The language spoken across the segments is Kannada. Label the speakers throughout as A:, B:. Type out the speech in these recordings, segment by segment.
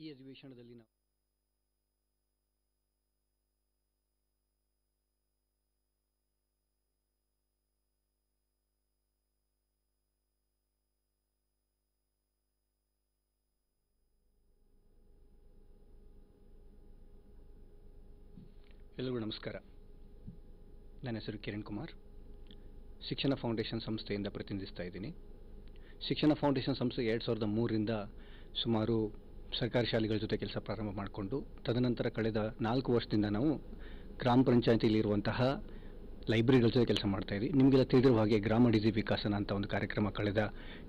A: ಈ ಅಧಿವೇಶನದಲ್ಲಿ ನಾವು ಎಲ್ಲರಿಗೂ ನಮಸ್ಕಾರ. ನನ್ನ ಹೆಸರು ಕಿರಣ್ ಕುಮಾರ್. ಶಿಕ್ಷಣ ಫೌಂಡೇಶನ್ ಸಂಸ್ಥೆಯಿಂದ ಪ್ರತಿನಿಧಿಸ್ತಾ ಇದ್ದೀನಿ. ಶಿಕ್ಷಣ ಫೌಂಡೇಶನ್ ಸಂಸ್ಥೆ 2003ರಿಂದ ಸುಮಾರು ಸರ್ಕಾರಿ ಶಾಲೆಗಳ ಜೊತೆ ಕೆಲಸ ಪ್ರಾರಂಭ ಮಾಡಿಕೊಂಡು ತದನಂತರ ಕಳೆದ 4 ವರ್ಷದಿಂದ ನಾವು ಗ್ರಾಮ ಪಂಚಾಯತಿಯಲ್ಲಿರುವಂತಹ ಲೈಬ್ರರಿಗಳ ಜೊತೆ ಕೆಲಸ ಮಾಡ್ತಾ ಇದ್ದೀವಿ. ನಿಮಗೆಲ್ಲ ತಿಳಿದಿರುವ ಹಾಗೆ ಗ್ರಾಮ ಡಿಜಿ ವಿಕಾಸನ ಅಂತ ಒಂದು ಕಾರ್ಯಕ್ರಮ ಕಳೆದ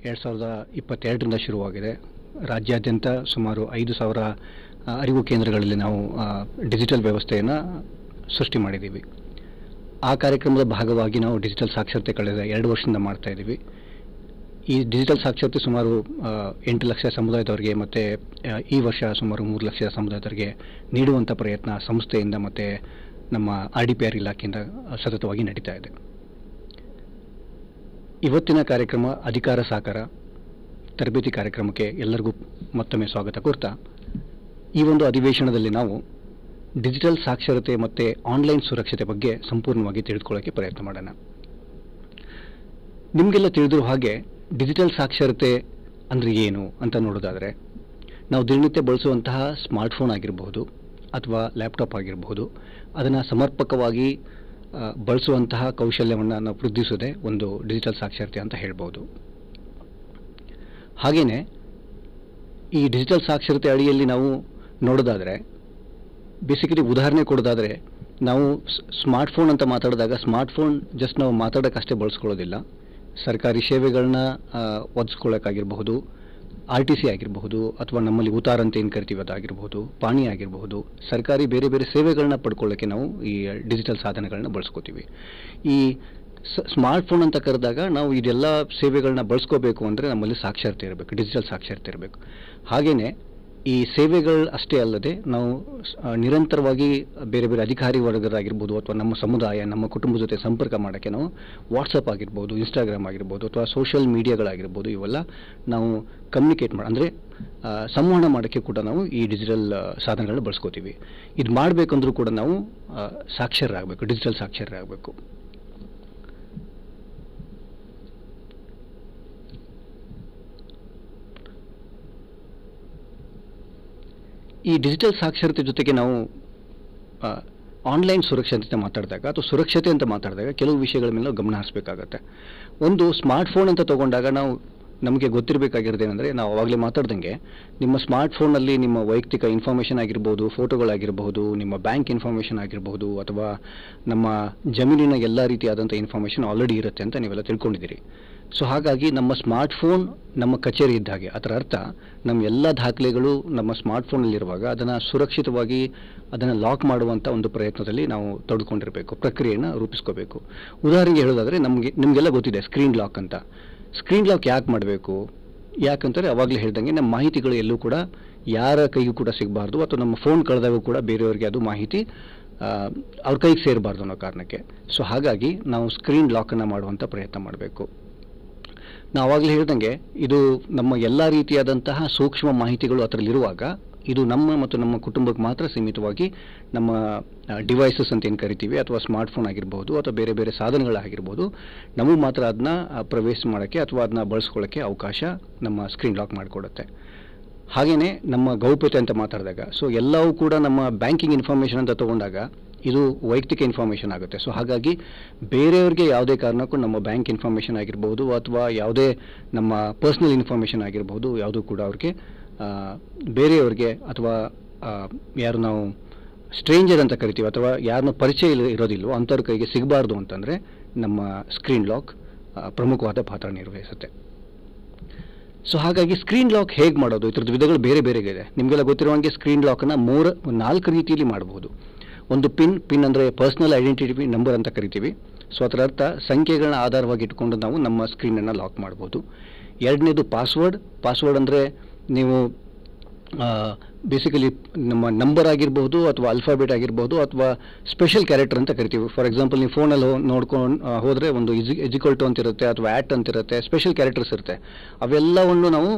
A: 2022ರಿಂದ ಶುರುವಾಗಿದೆ. ರಾಜ್ಯಾದ್ಯಂತ ಸುಮಾರು 5,000 ಅರಿವು ಕೇಂದ್ರಗಳಲ್ಲಿ ನಾವು ಡಿಜಿಟಲ್ ವ್ಯವಸ್ಥೆಯನ್ನು ಸೃಷ್ಟಿ ಮಾಡಿದ್ದೀವಿ. ಆ ಕಾರ್ಯಕ್ರಮದ ಭಾಗವಾಗಿ ನಾವು ಡಿಜಿಟಲ್ ಸಾಕ್ಷರತೆ ಕಳೆದ 2 ವರ್ಷದಿಂದ ಮಾಡ್ತಾ ಇದ್ದೀವಿ. ಈ ಡಿಜಿಟಲ್ ಸಾಕ್ಷರತೆ ಸುಮಾರು 8 ಲಕ್ಷ ಸಮುದಾಯದವರಿಗೆ ಮತ್ತು ಈ ವರ್ಷ ಸುಮಾರು 3 ಲಕ್ಷ ಸಮುದಾಯದವರಿಗೆ ನೀಡುವಂಥ ಪ್ರಯತ್ನ ಸಂಸ್ಥೆಯಿಂದ ಮತ್ತು ನಮ್ಮ RDPR ಇಲಾಖೆಯಿಂದ ಸತತವಾಗಿ ನಡೀತಾ ಇದೆ. ಇವತ್ತಿನ ಕಾರ್ಯಕ್ರಮ ಅಧಿಕಾರ ಸಾಕಾರ ತರಬೇತಿ ಕಾರ್ಯಕ್ರಮಕ್ಕೆ ಎಲ್ಲರಿಗೂ ಮತ್ತೊಮ್ಮೆ ಸ್ವಾಗತ ಕೋರ್ತಾ, ಈ ಒಂದು ಅಧಿವೇಶನದಲ್ಲಿ ನಾವು ಡಿಜಿಟಲ್ ಸಾಕ್ಷರತೆ ಮತ್ತು ಆನ್ಲೈನ್ ಸುರಕ್ಷತೆ ಬಗ್ಗೆ ಸಂಪೂರ್ಣವಾಗಿ ತಿಳಿದುಕೊಳ್ಳೋಕ್ಕೆ ಪ್ರಯತ್ನ ಮಾಡೋಣ. ನಿಮಗೆಲ್ಲ ತಿಳಿದಿರೋ ಹಾಗೆ ಡಿಜಿಟಲ್ ಸಾಕ್ಷರತೆ ಅಂದರೆ ಏನು ಅಂತ ನೋಡೋದಾದರೆ, ನಾವು ದಿನನಿತ್ಯ ಬಳಸುವಂತಹ ಸ್ಮಾರ್ಟ್ಫೋನ್ ಆಗಿರಬಹುದು ಅಥವಾ ಲ್ಯಾಪ್ಟಾಪ್ ಆಗಿರಬಹುದು, ಅದನ್ನು ಸಮರ್ಪಕವಾಗಿ ಬಳಸುವಂತಹ ಕೌಶಲ್ಯವನ್ನು ನಾವು ವೃದ್ಧಿಸೋದೇ ಒಂದು ಡಿಜಿಟಲ್ ಸಾಕ್ಷರತೆ ಅಂತ ಹೇಳ್ಬೋದು. ಹಾಗೆಯೇ ಈ ಡಿಜಿಟಲ್ ಸಾಕ್ಷರತೆ ಅಡಿಯಲ್ಲಿ ನಾವು ನೋಡೋದಾದರೆ, ಬೇಸಿಕಲಿ ಉದಾಹರಣೆ ಕೊಡೋದಾದರೆ, ನಾವು ಸ್ಮಾರ್ಟ್ಫೋನ್ ಅಂತ ಮಾತಾಡಿದಾಗ ಸ್ಮಾರ್ಟ್ಫೋನ್ ಜಸ್ಟ್ ನಾವು ಮಾತಾಡೋಕ್ಕಷ್ಟೇ ಬಳಸ್ಕೊಳ್ಳೋದಿಲ್ಲ. ಸರ್ಕಾರಿ ಸೇವೆಗಳನ್ನ ಒದಗಿಸ್ಕೊಳ್ಳೋಕ್ಕಾಗಿರಬಹುದು, RTC ಆಗಿರಬಹುದು, ಅಥವಾ ನಮ್ಮಲ್ಲಿ ಉತ್ತಾರ ಅಂತ ಏನು ಕರಿತೀವಿ ಅದಾಗಿರಬಹುದು, ಪಾಣಿ ಆಗಿರಬಹುದು, ಸರ್ಕಾರಿ ಬೇರೆ ಬೇರೆ ಸೇವೆಗಳನ್ನ ಪಡ್ಕೊಳ್ಳೋಕ್ಕೆ ನಾವು ಈ ಡಿಜಿಟಲ್ ಸಾಧನಗಳನ್ನ ಬಳಸ್ಕೋತೀವಿ. ಈ ಸ್ಮಾರ್ಟ್ಫೋನ್ ಅಂತ ಕರೆದಾಗ ನಾವು ಇದೆಲ್ಲ ಸೇವೆಗಳನ್ನ ಬಳಸ್ಕೋಬೇಕು ಅಂದರೆ ನಮ್ಮಲ್ಲಿ ಸಾಕ್ಷರತೆ ಇರಬೇಕು, ಡಿಜಿಟಲ್ ಸಾಕ್ಷರತೆ ಇರಬೇಕು. ಹಾಗೆಯೇ ಈ ಸೇವೆಗಳು ಅಷ್ಟೇ ಅಲ್ಲದೆ ನಾವು ನಿರಂತರವಾಗಿ ಬೇರೆ ಬೇರೆ ಅಧಿಕಾರಿ ವರ್ಗದಾಗಿರ್ಬೋದು ಅಥವಾ ನಮ್ಮ ಸಮುದಾಯ ನಮ್ಮ ಕುಟುಂಬದ ಜೊತೆ ಸಂಪರ್ಕ ಮಾಡೋಕ್ಕೆ ನಾವು ವಾಟ್ಸಪ್ ಆಗಿರ್ಬೋದು, ಇನ್ಸ್ಟಾಗ್ರಾಮ್ ಆಗಿರ್ಬೋದು ಅಥವಾ ಸೋಷಿಯಲ್ ಮೀಡಿಯಾಗಳಾಗಿರ್ಬೋದು, ಇವೆಲ್ಲ ನಾವು ಕಮ್ಯುನಿಕೇಟ್ ಅಂದರೆ ಸಂವಹನ ಮಾಡೋಕ್ಕೆ ಕೂಡ ನಾವು ಈ ಡಿಜಿಟಲ್ ಸಾಧನಗಳನ್ನ ಬಳಸ್ಕೋತೀವಿ. ಇದು ಮಾಡಬೇಕಂದ್ರೂ ಕೂಡ ನಾವು ಸಾಕ್ಷರರಾಗಬೇಕು, ಡಿಜಿಟಲ್ ಸಾಕ್ಷರರಾಗಬೇಕು. ಈ ಡಿಜಿಟಲ್ ಸಾಕ್ಷರತೆ ಜೊತೆಗೆ ನಾವು ಆನ್ಲೈನ್ ಸುರಕ್ಷತೆ ಮಾತಾಡಿದಾಗ ಅಥವಾ ಸುರಕ್ಷತೆ ಅಂತ ಮಾತಾಡಿದಾಗ ಕೆಲವು ವಿಷಯಗಳ ಮೇಲೆ ಗಮನ ಹರಿಸಬೇಕಾಗತ್ತೆ. ಒಂದು ಸ್ಮಾರ್ಟ್ಫೋನ್ ಅಂತ ತೊಗೊಂಡಾಗ ನಮಗೆ ಗೊತ್ತಿರಬೇಕಾಗಿರೋದೇನೆಂದರೆ, ನಾವು ಆವಾಗಲೇ ಮಾತಾಡ್ದಂಗೆ ನಿಮ್ಮ ಸ್ಮಾರ್ಟ್ಫೋನಲ್ಲಿ ನಿಮ್ಮ ವೈಯಕ್ತಿಕ ಇನ್ಫಾರ್ಮೇಷನ್ ಆಗಿರ್ಬೋದು, ಫೋಟೋಗಳಾಗಿರ್ಬೋದು, ನಿಮ್ಮ ಬ್ಯಾಂಕ್ ಇನ್ಫಾರ್ಮೇಷನ್ ಆಗಿರ್ಬೋದು, ಅಥವಾ ನಮ್ಮ ಜಮೀನಿನ ಎಲ್ಲ ರೀತಿಯಾದಂಥ ಇನ್ಫಾರ್ಮೇಷನ್ ಆಲ್ರೆಡಿ ಇರುತ್ತೆ ಅಂತ ನೀವೆಲ್ಲ ತಿಳ್ಕೊಂಡಿದ್ದೀರಿ. ಸೊ ಹಾಗಾಗಿ ನಮ್ಮ ಸ್ಮಾರ್ಟ್ಫೋನ್ ನಮ್ಮ ಕಚೇರಿ ಇದ್ದ ಹಾಗೆ. ಅದರ ಅರ್ಥ ನಮ್ಮ ಎಲ್ಲ ದಾಖಲೆಗಳು ನಮ್ಮ ಸ್ಮಾರ್ಟ್ಫೋನಲ್ಲಿರುವಾಗ ಅದನ್ನು ಸುರಕ್ಷಿತವಾಗಿ ಅದನ್ನು ಲಾಕ್ ಮಾಡುವಂಥ ಒಂದು ಪ್ರಯತ್ನದಲ್ಲಿ ನಾವು ತೊಡ್ಕೊಂಡಿರಬೇಕು, ಪ್ರಕ್ರಿಯೆಯನ್ನು ರೂಪಿಸ್ಕೋಬೇಕು. ಉದಾಹರಣೆಗೆ ಹೇಳೋದಾದರೆ, ನಿಮಗೆಲ್ಲ ಗೊತ್ತಿದೆ ಸ್ಕ್ರೀನ್ ಲಾಕ್ ಅಂತ. ಸ್ಕ್ರೀನ್ ಲಾಕ್ ಯಾಕೆ ಮಾಡಬೇಕು? ಯಾಕಂದರೆ ಅವಾಗಲೇ ಹೇಳ್ದಂಗೆ ನಮ್ಮ ಮಾಹಿತಿಗಳು ಎಲ್ಲೂ ಕೂಡ ಯಾರ ಕೈಗೂ ಕೂಡ ಸಿಗಬಾರ್ದು, ಅಥವಾ ನಮ್ಮ ಫೋನ್ ಕಳೆದಾಗೂ ಕೂಡ ಬೇರೆಯವರಿಗೆ ಅದು ಮಾಹಿತಿ ಅವ್ರ ಕೈಗೆ ಸೇರಬಾರ್ದು ಅನ್ನೋ ಕಾರಣಕ್ಕೆ. ಸೊ ಹಾಗಾಗಿ ನಾವು ಸ್ಕ್ರೀನ್ ಲಾಕನ್ನು ಮಾಡುವಂಥ ಪ್ರಯತ್ನ ಮಾಡಬೇಕು. ನಾವು ಆವಾಗಲೇ ಹೇಳ್ದಂಗೆ ಇದು ನಮ್ಮ ಎಲ್ಲ ರೀತಿಯಾದಂತಹ ಸೂಕ್ಷ್ಮ ಮಾಹಿತಿಗಳು ಅದರಲ್ಲಿರುವಾಗ ಇದು ನಮ್ಮ ಮತ್ತು ನಮ್ಮ ಕುಟುಂಬಕ್ಕೆ ಮಾತ್ರ ಸೀಮಿತವಾಗಿ ನಮ್ಮ ಡಿವೈಸಸ್ ಅಂತ ಏನು ಕರಿತೀವಿ, ಅಥವಾ ಸ್ಮಾರ್ಟ್ಫೋನ್ ಆಗಿರ್ಬೋದು ಅಥವಾ ಬೇರೆ ಬೇರೆ ಸಾಧನಗಳಾಗಿರ್ಬೋದು, ನಮಗೆ ಮಾತ್ರ ಅದನ್ನ ಪ್ರವೇಶ ಮಾಡೋಕ್ಕೆ ಅಥವಾ ಅದನ್ನ ಬಳಸ್ಕೊಳ್ಳೋಕ್ಕೆ ಅವಕಾಶ ನಮ್ಮ ಸ್ಕ್ರೀನ್ ಲಾಕ್ ಮಾಡಿಕೊಡುತ್ತೆ. ಹಾಗೆಯೇ ನಮ್ಮ ಗೌಪ್ಯತೆ ಅಂತ ಮಾತಾಡಿದಾಗ, ಸೊ ಎಲ್ಲವೂ ಕೂಡ ನಮ್ಮ ಬ್ಯಾಂಕಿಂಗ್ ಇನ್ಫಾರ್ಮೇಷನ್ ಅಂತ ತೊಗೊಂಡಾಗ ಇದು ವೈಯಕ್ತಿಕ ಇನ್ಫಾರ್ಮೇಷನ್ ಆಗುತ್ತೆ. ಸೊ ಹಾಗಾಗಿ ಬೇರೆಯವ್ರಿಗೆ ಯಾವುದೇ ಕಾರಣಕ್ಕೂ ನಮ್ಮ ಬ್ಯಾಂಕ್ ಇನ್ಫಾರ್ಮೇಷನ್ ಆಗಿರ್ಬೋದು ಅಥವಾ ಯಾವುದೇ ನಮ್ಮ ಪರ್ಸ್ನಲ್ ಇನ್ಫಾರ್ಮೇಷನ್ ಆಗಿರ್ಬೋದು ಯಾವುದೂ ಕೂಡ ಅವ್ರಿಗೆ ಬೇರೆಯವ್ರಿಗೆ ಅಥವಾ ಯಾರು ನಾವು ಸ್ಟ್ರೇಂಜರ್ ಅಂತ ಕರಿತೀವಿ ಅಥವಾ ಯಾರನ್ನೂ ಪರಿಚಯ ಇರೋದಿಲ್ವೋ ಅಂಥವ್ರ ಕೈಗೆ ಸಿಗಬಾರ್ದು ಅಂತಂದರೆ ನಮ್ಮ ಸ್ಕ್ರೀನ್ ಲಾಕ್ ಪ್ರಮುಖವಾದ ಪಾತ್ರ ನಿರ್ವಹಿಸುತ್ತೆ. ಸೊ ಹಾಗಾಗಿ ಸ್ಕ್ರೀನ್ ಲಾಕ್ ಹೇಗೆ ಮಾಡೋದು, ಇದ್ರದ್ದು ವಿಧಗಳು ಬೇರೆ ಬೇರೆ ಇದೆ. ನಿಮಗೆಲ್ಲ ಗೊತ್ತಿರುವಂಗೆ ಸ್ಕ್ರೀನ್ ಲಾಕನ್ನು 4 ರೀತಿಯಲ್ಲಿ ಮಾಡಬಹುದು. ಒಂದು ಪಿನ್ ಅಂದರೆ ಪರ್ಸ್ನಲ್ ಐಡೆಂಟಿಟಿ ನಂಬರ್ ಅಂತ ಕರಿತೀವಿ. ಸೊ ಅದರ ಅರ್ಥ ಸಂಖ್ಯೆಗಳನ್ನ ಆಧಾರವಾಗಿ ಇಟ್ಕೊಂಡು ನಾವು ನಮ್ಮ ಸ್ಕ್ರೀನನ್ನು ಲಾಕ್ ಮಾಡ್ಬೋದು. ಎರಡನೇದು ಪಾಸ್ವರ್ಡ್ ಅಂದರೆ ನೀವು ಬೇಸಿಕಲಿ ನಮ್ಮ ನಂಬರ್ ಆಗಿರ್ಬೋದು ಅಥವಾ ಅಲ್ಫಾಬೆಟ್ ಆಗಿರ್ಬೋದು ಅಥವಾ ಸ್ಪೆಷಲ್ ಕ್ಯಾರೆಕ್ಟರ್ ಅಂತ ಕರಿತೀವಿ. ಫಾರ್ ಎಕ್ಸಾಂಪಲ್ ನೀವು ಫೋನಲ್ಲಿ ನೋಡ್ಕೊಂಡು ಹೋದರೆ ಒಂದು ಇಜಿಕಲ್ ಟು ಅಂತಿರುತ್ತೆ ಅಥವಾ ಆ್ಯಟ್ ಅಂತಿರುತ್ತೆ, ಸ್ಪೆಷಲ್ ಕ್ಯಾರೆಕ್ಟರ್ಸ್ ಇರುತ್ತೆ. ಅವೆಲ್ಲವನ್ನು ನಾವು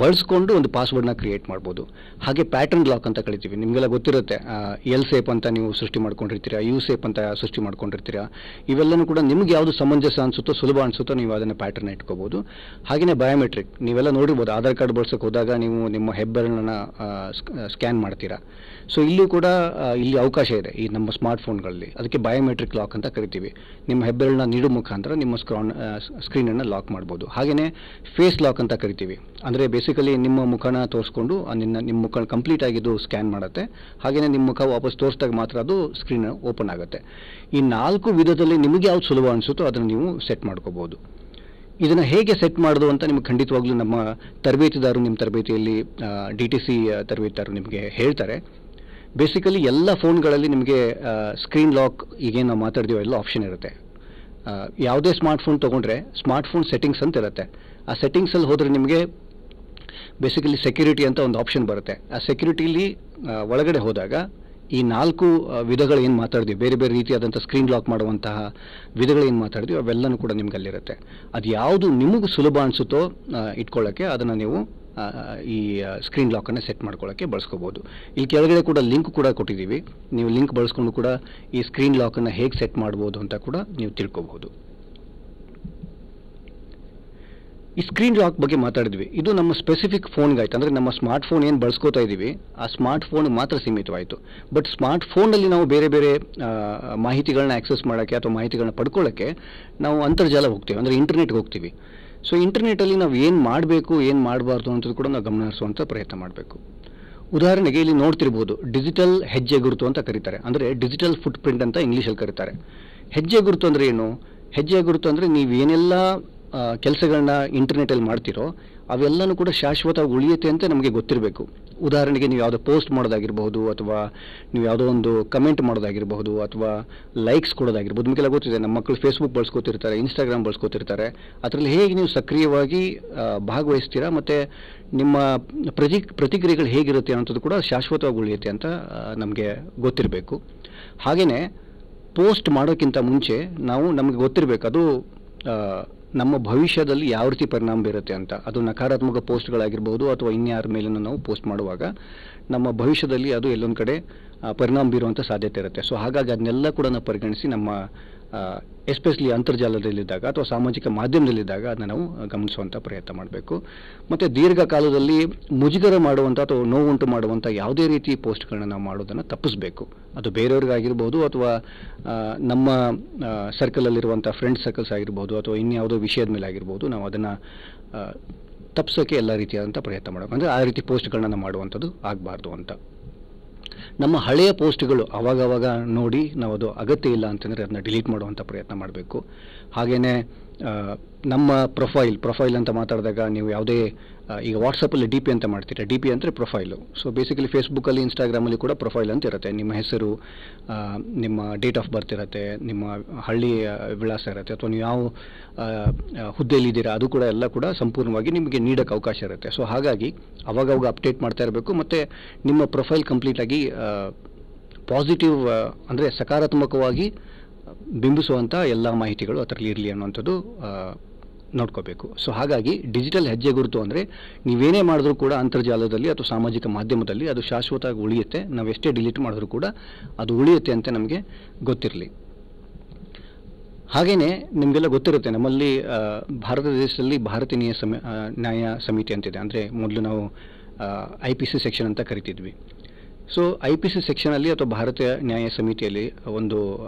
A: ಬಳಸ್ಕೊಂಡು ಒಂದು ಪಾಸ್ವರ್ಡ್ನ ಕ್ರಿಯೇಟ್ ಮಾಡ್ಬೋದು. ಹಾಗೆ ಪ್ಯಾಟರ್ನ್ ಲಾಕ್ ಅಂತ ಕರಿತೀವಿ. ನಿಮಗೆಲ್ಲ ಗೊತ್ತಿರುತ್ತೆ, ಎಲ್ ಸೇಪ್ ಅಂತ ನೀವು ಸೃಷ್ಟಿ ಮಾಡ್ಕೊಂಡಿರ್ತೀರಾ, ಯು ಸೇಪ್ ಅಂತ ಸೃಷ್ಟಿ ಮಾಡ್ಕೊಂಡಿರ್ತೀರಾ. ಇವೆಲ್ಲನೂ ಕೂಡ ನಿಮ್ಗೆ ಯಾವುದು ಸಮಂಜಸ ಅನಿಸುತ್ತೋ, ಸುಲಭ ಅನಿಸುತ್ತೋ ನೀವು ಅದನ್ನು ಪ್ಯಾಟರ್ನ್ ಇಟ್ಕೋಬೋದು. ಹಾಗೆಯೇ ಬಯೋಮೆಟ್ರಿಕ್ ನೀವೆಲ್ಲ ನೋಡಿರ್ಬೋದು, ಆಧಾರ್ ಕಾರ್ಡ್ ಬಳಸೋಕೆ ಹೋದಾಗ ನೀವು ನಿಮ್ಮ ಹೆಬ್ಬೆರಳನ್ನು ಸ್ಕ್ಯಾನ್ ಮಾಡ್ತೀರಾ. ಸೊ ಇಲ್ಲೂ ಕೂಡ ಇಲ್ಲಿ ಅವಕಾಶ ಇದೆ ಈ ನಮ್ಮ ಸ್ಮಾರ್ಟ್ಫೋನ್ಗಳಲ್ಲಿ. ಅದಕ್ಕೆ ಬಯೋಮೆಟ್ರಿಕ್ ಲಾಕ್ ಅಂತ ಕರಿತೀವಿ. ನಿಮ್ಮ ಹೆಬ್ಬೆರಳನ್ನ ನೀಡೋ ಮುಖಾಂತರ ನಿಮ್ಮ ಸ್ಕ್ರೀನನ್ನು ಲಾಕ್ ಮಾಡ್ಬೋದು. ಹಾಗೆಯೇ ಫೇಸ್ ಲಾಕ್ ಅಂತ ಕರಿತೀವಿ. ಅಂದರೆ ಬೇಸಿಕಲಿ ನಿಮ್ಮ ಮುಖನ ತೋರಿಸ್ಕೊಂಡು ನಿಮ್ಮ ಮುಖ ಕಂಪ್ಲೀಟ್ ಆಗಿದ್ದು ಸ್ಕ್ಯಾನ್ ಮಾಡುತ್ತೆ. ಹಾಗೆಯೇ ನಿಮ್ಮ ಮುಖ ವಾಪಸ್ ತೋರಿಸಿದಾಗ ಮಾತ್ರ ಅದು ಸ್ಕ್ರೀನ್ ಓಪನ್ ಆಗುತ್ತೆ. ಈ 4 ವಿಧದಲ್ಲಿ ನಿಮಗೆ ಯಾವ್ದು ಸುಲಭ ಅನಿಸುತ್ತೋ ಅದನ್ನು ನೀವು ಸೆಟ್ ಮಾಡ್ಕೋಬೋದು. ಇದನ್ನು ಹೇಗೆ ಸೆಟ್ ಮಾಡೋದು ಅಂತ ನಿಮಗೆ ಖಂಡಿತವಾಗ್ಲೂ ನಮ್ಮ ತರಬೇತಿದಾರರು ನಿಮ್ಮ ತರಬೇತಿಯಲ್ಲಿ DTC ತರಬೇತಿದಾರರು ನಿಮಗೆ ಹೇಳ್ತಾರೆ. ಬೇಸಿಕಲಿ ಎಲ್ಲ ಫೋನ್ಗಳಲ್ಲಿ ನಿಮಗೆ ಸ್ಕ್ರೀನ್ ಲಾಕ್ ಈಗೇನು ನಾವು ಮಾತಾಡ್ತೀವೋ ಎಲ್ಲ ಆಪ್ಷನ್ ಇರುತ್ತೆ. ಯಾವುದೇ ಸ್ಮಾರ್ಟ್ಫೋನ್ ತೊಗೊಂಡ್ರೆ ಸ್ಮಾರ್ಟ್ಫೋನ್ ಸೆಟ್ಟಿಂಗ್ಸ್ ಅಂತ ಇರುತ್ತೆ. ಆ ಸೆಟ್ಟಿಂಗ್ಸಲ್ಲಿ ಹೋದರೆ ನಿಮಗೆ ಬೇಸಿಕಲಿ ಸೆಕ್ಯೂರಿಟಿ ಅಂತ ಒಂದು ಆಪ್ಷನ್ ಬರುತ್ತೆ. ಆ ಸೆಕ್ಯೂರಿಟಿಲಿ ಒಳಗಡೆ ಹೋದಾಗ ಈ 4 ವಿಧಗಳು ಏನು ಮಾತಾಡ್ತೀವಿ, ಬೇರೆ ಬೇರೆ ರೀತಿಯಾದಂಥ ಸ್ಕ್ರೀನ್ ಲಾಕ್ ಮಾಡುವಂತಹ ವಿಧಗಳು ಏನು ಮಾತಾಡ್ತೀವಿ ಅವೆಲ್ಲನೂ ಕೂಡ ನಿಮ್ಗೆ ಅಲ್ಲಿರುತ್ತೆ. ಅದು ಯಾವುದು ನಿಮಗೆ ಸುಲಭ ಅನಿಸುತ್ತೋ ಇಟ್ಕೊಳ್ಳೋಕ್ಕೆ ಅದನ್ನು ನೀವು ಈ ಸ್ಕ್ರೀನ್ ಲಾಕನ್ನು ಸೆಟ್ ಮಾಡ್ಕೊಳ್ಳೋಕ್ಕೆ ಬಳಸ್ಕೋಬೋದು. ಈ ಕೆಳಗಡೆ ಕೂಡ ಲಿಂಕ್ ಕೂಡ ಕೊಟ್ಟಿದ್ದೀವಿ. ನೀವು ಲಿಂಕ್ ಬಳಸ್ಕೊಂಡು ಕೂಡ ಈ ಸ್ಕ್ರೀನ್ ಲಾಕನ್ನು ಹೇಗೆ ಸೆಟ್ ಮಾಡ್ಬೋದು ಅಂತ ಕೂಡ ನೀವು ತಿಳ್ಕೊಬೋದು. ಈ ಸ್ಕ್ರೀನ್ ಲಾಕ್ ಬಗ್ಗೆ ಮಾತಾಡಿದ್ವಿ. ಇದು ನಮ್ಮ ಸ್ಪೆಸಿಫಿಕ್ ಫೋನ್ಗಾಯ್ತು, ಅಂದರೆ ನಮ್ಮ ಸ್ಮಾರ್ಟ್ ಫೋನ್ ಏನು ಬಳಸ್ಕೋತಾ ಇದ್ದೀವಿ ಆ ಸ್ಮಾರ್ಟ್ ಫೋನ್ ಮಾತ್ರ ಸೀಮಿತವಾಯಿತು. ಬಟ್ ಸ್ಮಾರ್ಟ್ ಫೋನಲ್ಲಿ ನಾವು ಬೇರೆ ಬೇರೆ ಮಾಹಿತಿಗಳನ್ನ ಆಕ್ಸೆಸ್ ಮಾಡೋಕ್ಕೆ ಅಥವಾ ಮಾಹಿತಿಗಳನ್ನ ಪಡ್ಕೊಳ್ಳೋಕ್ಕೆ ನಾವು ಅಂತರ್ಜಾಲ ಹೋಗ್ತೀವಿ, ಅಂದರೆ ಇಂಟರ್ನೆಟ್ಗೆ ಹೋಗ್ತೀವಿ. ಸೊ ಇಂಟರ್ನೆಟಲ್ಲಿ ನಾವು ಏನು ಮಾಡಬೇಕು ಏನು ಮಾಡಬಾರ್ದು ಅಂತದ್ದು ಕೂಡ ನಾವು ಗಮನ ಹರಿಸುವಂಥ ಪ್ರಯತ್ನ ಮಾಡಬೇಕು. ಉದಾಹರಣೆಗೆ ಇಲ್ಲಿ ನೋಡ್ತಿರ್ಬೋದು, ಡಿಜಿಟಲ್ ಹೆಜ್ಜೆ ಗುರುತು ಅಂತ ಕರೀತಾರೆ, ಅಂದರೆ ಡಿಜಿಟಲ್ ಫುಟ್ ಪ್ರಿಂಟ್ ಅಂತ ಇಂಗ್ಲೀಷಲ್ಲಿ ಕರೀತಾರೆ. ಹೆಜ್ಜೆ ಗುರುತು ಅಂದರೆ ಏನು? ಹೆಜ್ಜೆ ಗುರುತು ಅಂದರೆ ನೀವೇನೆಲ್ಲ ಕೆಲಸಗಳನ್ನ ಇಂಟರ್ನೆಟಲ್ಲಿ ಮಾಡ್ತಿರೋ ಅವೆಲ್ಲನೂ ಕೂಡ ಶಾಶ್ವತವಾಗಿ ಉಳಿಯುತ್ತೆ ಅಂತ ನಮಗೆ ಗೊತ್ತಿರಬೇಕು. ಉದಾಹರಣೆಗೆ ನೀವು ಯಾವುದೋ ಪೋಸ್ಟ್ ಮಾಡೋದಾಗಿರ್ಬೋದು, ಅಥವಾ ನೀವು ಯಾವುದೋ ಒಂದು ಕಮೆಂಟ್ ಮಾಡೋದಾಗಿರ್ಬೋದು, ಅಥವಾ ಲೈಕ್ಸ್ ಕೊಡೋದಾಗಿರ್ಬೋದು. ನಿಮಗೆಲ್ಲ ಗೊತ್ತಿದೆ, ನಮ್ಮ ಮಕ್ಕಳು ಫೇಸ್ಬುಕ್ ಬಳಸ್ಕೋತಿರ್ತಾರೆ, ಇನ್ಸ್ಟಾಗ್ರಾಮ್ ಬಳಸ್ಕೋತಿರ್ತಾರೆ. ಅದರಲ್ಲಿ ಹೇಗೆ ನೀವು ಸಕ್ರಿಯವಾಗಿ ಭಾಗವಹಿಸ್ತೀರಾ ಮತ್ತು ನಿಮ್ಮ ಪ್ರತಿಕ್ರಿಯೆಗಳು ಹೇಗಿರುತ್ತೆ ಅನ್ನೋದು ಕೂಡ ಶಾಶ್ವತವಾಗಿ ಉಳಿಯುತ್ತೆ ಅಂತ ನಮಗೆ ಗೊತ್ತಿರಬೇಕು. ಹಾಗೆಯೇ ಪೋಸ್ಟ್ ಮಾಡೋಕ್ಕಿಂತ ಮುಂಚೆ ನಮಗೆ ಗೊತ್ತಿರಬೇಕು ಅದು ನಮ್ಮ ಭವಿಷ್ಯದಲ್ಲಿ ಯಾವ ರೀತಿ ಪರಿಣಾಮ ಬೀರುತ್ತೆ ಅಂತ. ಅದು ನಕಾರಾತ್ಮಕ ಪೋಸ್ಟ್ಗಳಾಗಿರ್ಬೋದು ಅಥವಾ ಇನ್ಯಾರ ಮೇಲೂ ನಾವು ಪೋಸ್ಟ್ ಮಾಡುವಾಗ ನಮ್ಮ ಭವಿಷ್ಯದಲ್ಲಿ ಅದು ಎಲ್ಲೊಂದು ಕಡೆ ಪರಿಣಾಮ ಬೀರುವಂಥ ಸಾಧ್ಯತೆ ಇರುತ್ತೆ. ಸೊ ಹಾಗಾಗಿ ಅದನ್ನೆಲ್ಲ ಕೂಡ ನಾವು ಪರಿಗಣಿಸಿ ನಮ್ಮ ಎಸ್ಪೆಷಲಿ ಅಂತರ್ಜಾಲದಲ್ಲಿದ್ದಾಗ ಅಥವಾ ಸಾಮಾಜಿಕ ಮಾಧ್ಯಮದಲ್ಲಿದ್ದಾಗ ಅದನ್ನು ನಾವು ಗಮನಿಸುವಂಥ ಪ್ರಯತ್ನ ಮಾಡಬೇಕು. ಮತ್ತು ದೀರ್ಘಕಾಲದಲ್ಲಿ ಮುಜುಗರ ಮಾಡುವಂಥ ಅಥವಾ ನೋವುಂಟು ಮಾಡುವಂಥ ಯಾವುದೇ ರೀತಿ ಪೋಸ್ಟ್ಗಳನ್ನ ನಾವು ಮಾಡೋದನ್ನು ತಪ್ಪಿಸಬೇಕು. ಅದು ಬೇರೆಯವ್ರಿಗಾಗಿರ್ಬೋದು ಅಥವಾ ನಮ್ಮ ಸರ್ಕಲಲ್ಲಿರುವಂಥ ಫ್ರೆಂಡ್ಸ್ ಸರ್ಕಲ್ಸ್ ಆಗಿರ್ಬೋದು ಅಥವಾ ಇನ್ಯಾವುದೋ ವಿಷಯದ ಮೇಲೆ ಆಗಿರ್ಬೋದು, ನಾವು ಅದನ್ನು ತಪ್ಪಿಸೋಕ್ಕೆ ಎಲ್ಲ ರೀತಿಯಾದಂಥ ಪ್ರಯತ್ನ ಮಾಡಬೇಕು. ಅಂದರೆ ಆ ರೀತಿ ಪೋಸ್ಟ್ಗಳನ್ನ ನಾವು ಮಾಡುವಂಥದ್ದು ಆಗಬಾರ್ದು ಅಂತ. ನಮ್ಮ ಹಳೆಯ ಪೋಸ್ಟ್ಗಳು ಅವಾಗವಾಗ ನೋಡಿ ನಾವು ಅದು ಅಗತ್ಯ ಇಲ್ಲ ಅಂತಂದರೆ ಅದನ್ನ ಡಿಲೀಟ್ ಮಾಡುವಂಥ ಪ್ರಯತ್ನ ಮಾಡಬೇಕು. ಹಾಗೆಯೇ ನಮ್ಮ ಪ್ರೊಫೈಲ್ ಅಂತ ಮಾತಾಡಿದಾಗ ನೀವು ಯಾವುದೇ ಈಗ ವಾಟ್ಸಪ್ಪಲ್ಲಿ DP ಅಂತ ಮಾಡ್ತೀರಾ. DP ಅಂದರೆ ಪ್ರೊಫೈಲು. ಸೊ ಬೇಸಿಕಲಿ ಫೇಸ್ಬುಕ್ಕಲ್ಲಿ ಇನ್ಸ್ಟಾಗ್ರಾಮಲ್ಲಿ ಕೂಡ ಪ್ರೊಫೈಲ್ ಅಂತ ಇರುತ್ತೆ. ನಿಮ್ಮ ಹೆಸರು, ನಿಮ್ಮ ಡೇಟ್ ಆಫ್ ಬರ್ತ್ ಇರುತ್ತೆ, ನಿಮ್ಮ ಹಳ್ಳಿ ವಿಳಾಸ ಇರುತ್ತೆ, ಅಥವಾ ನೀವು ಯಾವ ಹುದ್ದೆಯಲ್ಲಿದ್ದೀರಾ ಅದು ಕೂಡ ಎಲ್ಲ ಕೂಡ ಸಂಪೂರ್ಣವಾಗಿ ನಿಮಗೆ ನೀಡೋಕ್ಕೆ ಅವಕಾಶ ಇರುತ್ತೆ. ಸೊ ಹಾಗಾಗಿ ಅವಾಗವಾಗ ಅಪ್ಡೇಟ್ ಮಾಡ್ತಾ ಇರಬೇಕು. ಮತ್ತು ನಿಮ್ಮ ಪ್ರೊಫೈಲ್ ಕಂಪ್ಲೀಟಾಗಿ ಪಾಸಿಟಿವ್ ಅಂದರೆ ಸಕಾರಾತ್ಮಕವಾಗಿ ಬಿಂಬಿಸುವಂಥ ಎಲ್ಲ ಮಾಹಿತಿಗಳು ಅದರಲ್ಲಿ ಇರಲಿ ಅನ್ನುವಂಥದ್ದು ನೋಡ್ಕೋಬೇಕು. ಸೊ ಹಾಗಾಗಿ ಡಿಜಿಟಲ್ ಹೆಜ್ಜೆ ಗುರುತು ಅಂದರೆ ನೀವೇನೇ ಮಾಡಿದ್ರೂ ಕೂಡ ಅಂತರ್ಜಾಲದಲ್ಲಿ ಅಥವಾ ಸಾಮಾಜಿಕ ಮಾಧ್ಯಮದಲ್ಲಿ ಅದು ಶಾಶ್ವತವಾಗಿ ಉಳಿಯುತ್ತೆ. ನಾವು ಎಷ್ಟೇ ಡಿಲೀಟ್ ಮಾಡಿದ್ರೂ ಕೂಡ ಅದು ಉಳಿಯುತ್ತೆ ಅಂತ ನಮಗೆ ಗೊತ್ತಿರಲಿ. ಹಾಗೆಯೇ ನಿಮಗೆಲ್ಲ ಗೊತ್ತಿರುತ್ತೆ, ನಮ್ಮಲ್ಲಿ ಭಾರತ ದೇಶದಲ್ಲಿ ಭಾರತೀಯ ನ್ಯಾಯ ಸಮಿತಿ ಅಂತಿದೆ. ಅಂದರೆ ಮೊದಲು ನಾವು IPC ಸೆಕ್ಷನ್ ಅಂತ ಕರಿತಿದ್ವಿ. ಸೊ IPC ಸೆಕ್ಷನಲ್ಲಿ ಅಥವಾ ಭಾರತೀಯ ನ್ಯಾಯ ಸಮಿತಿಯಲ್ಲಿ ಒಂದು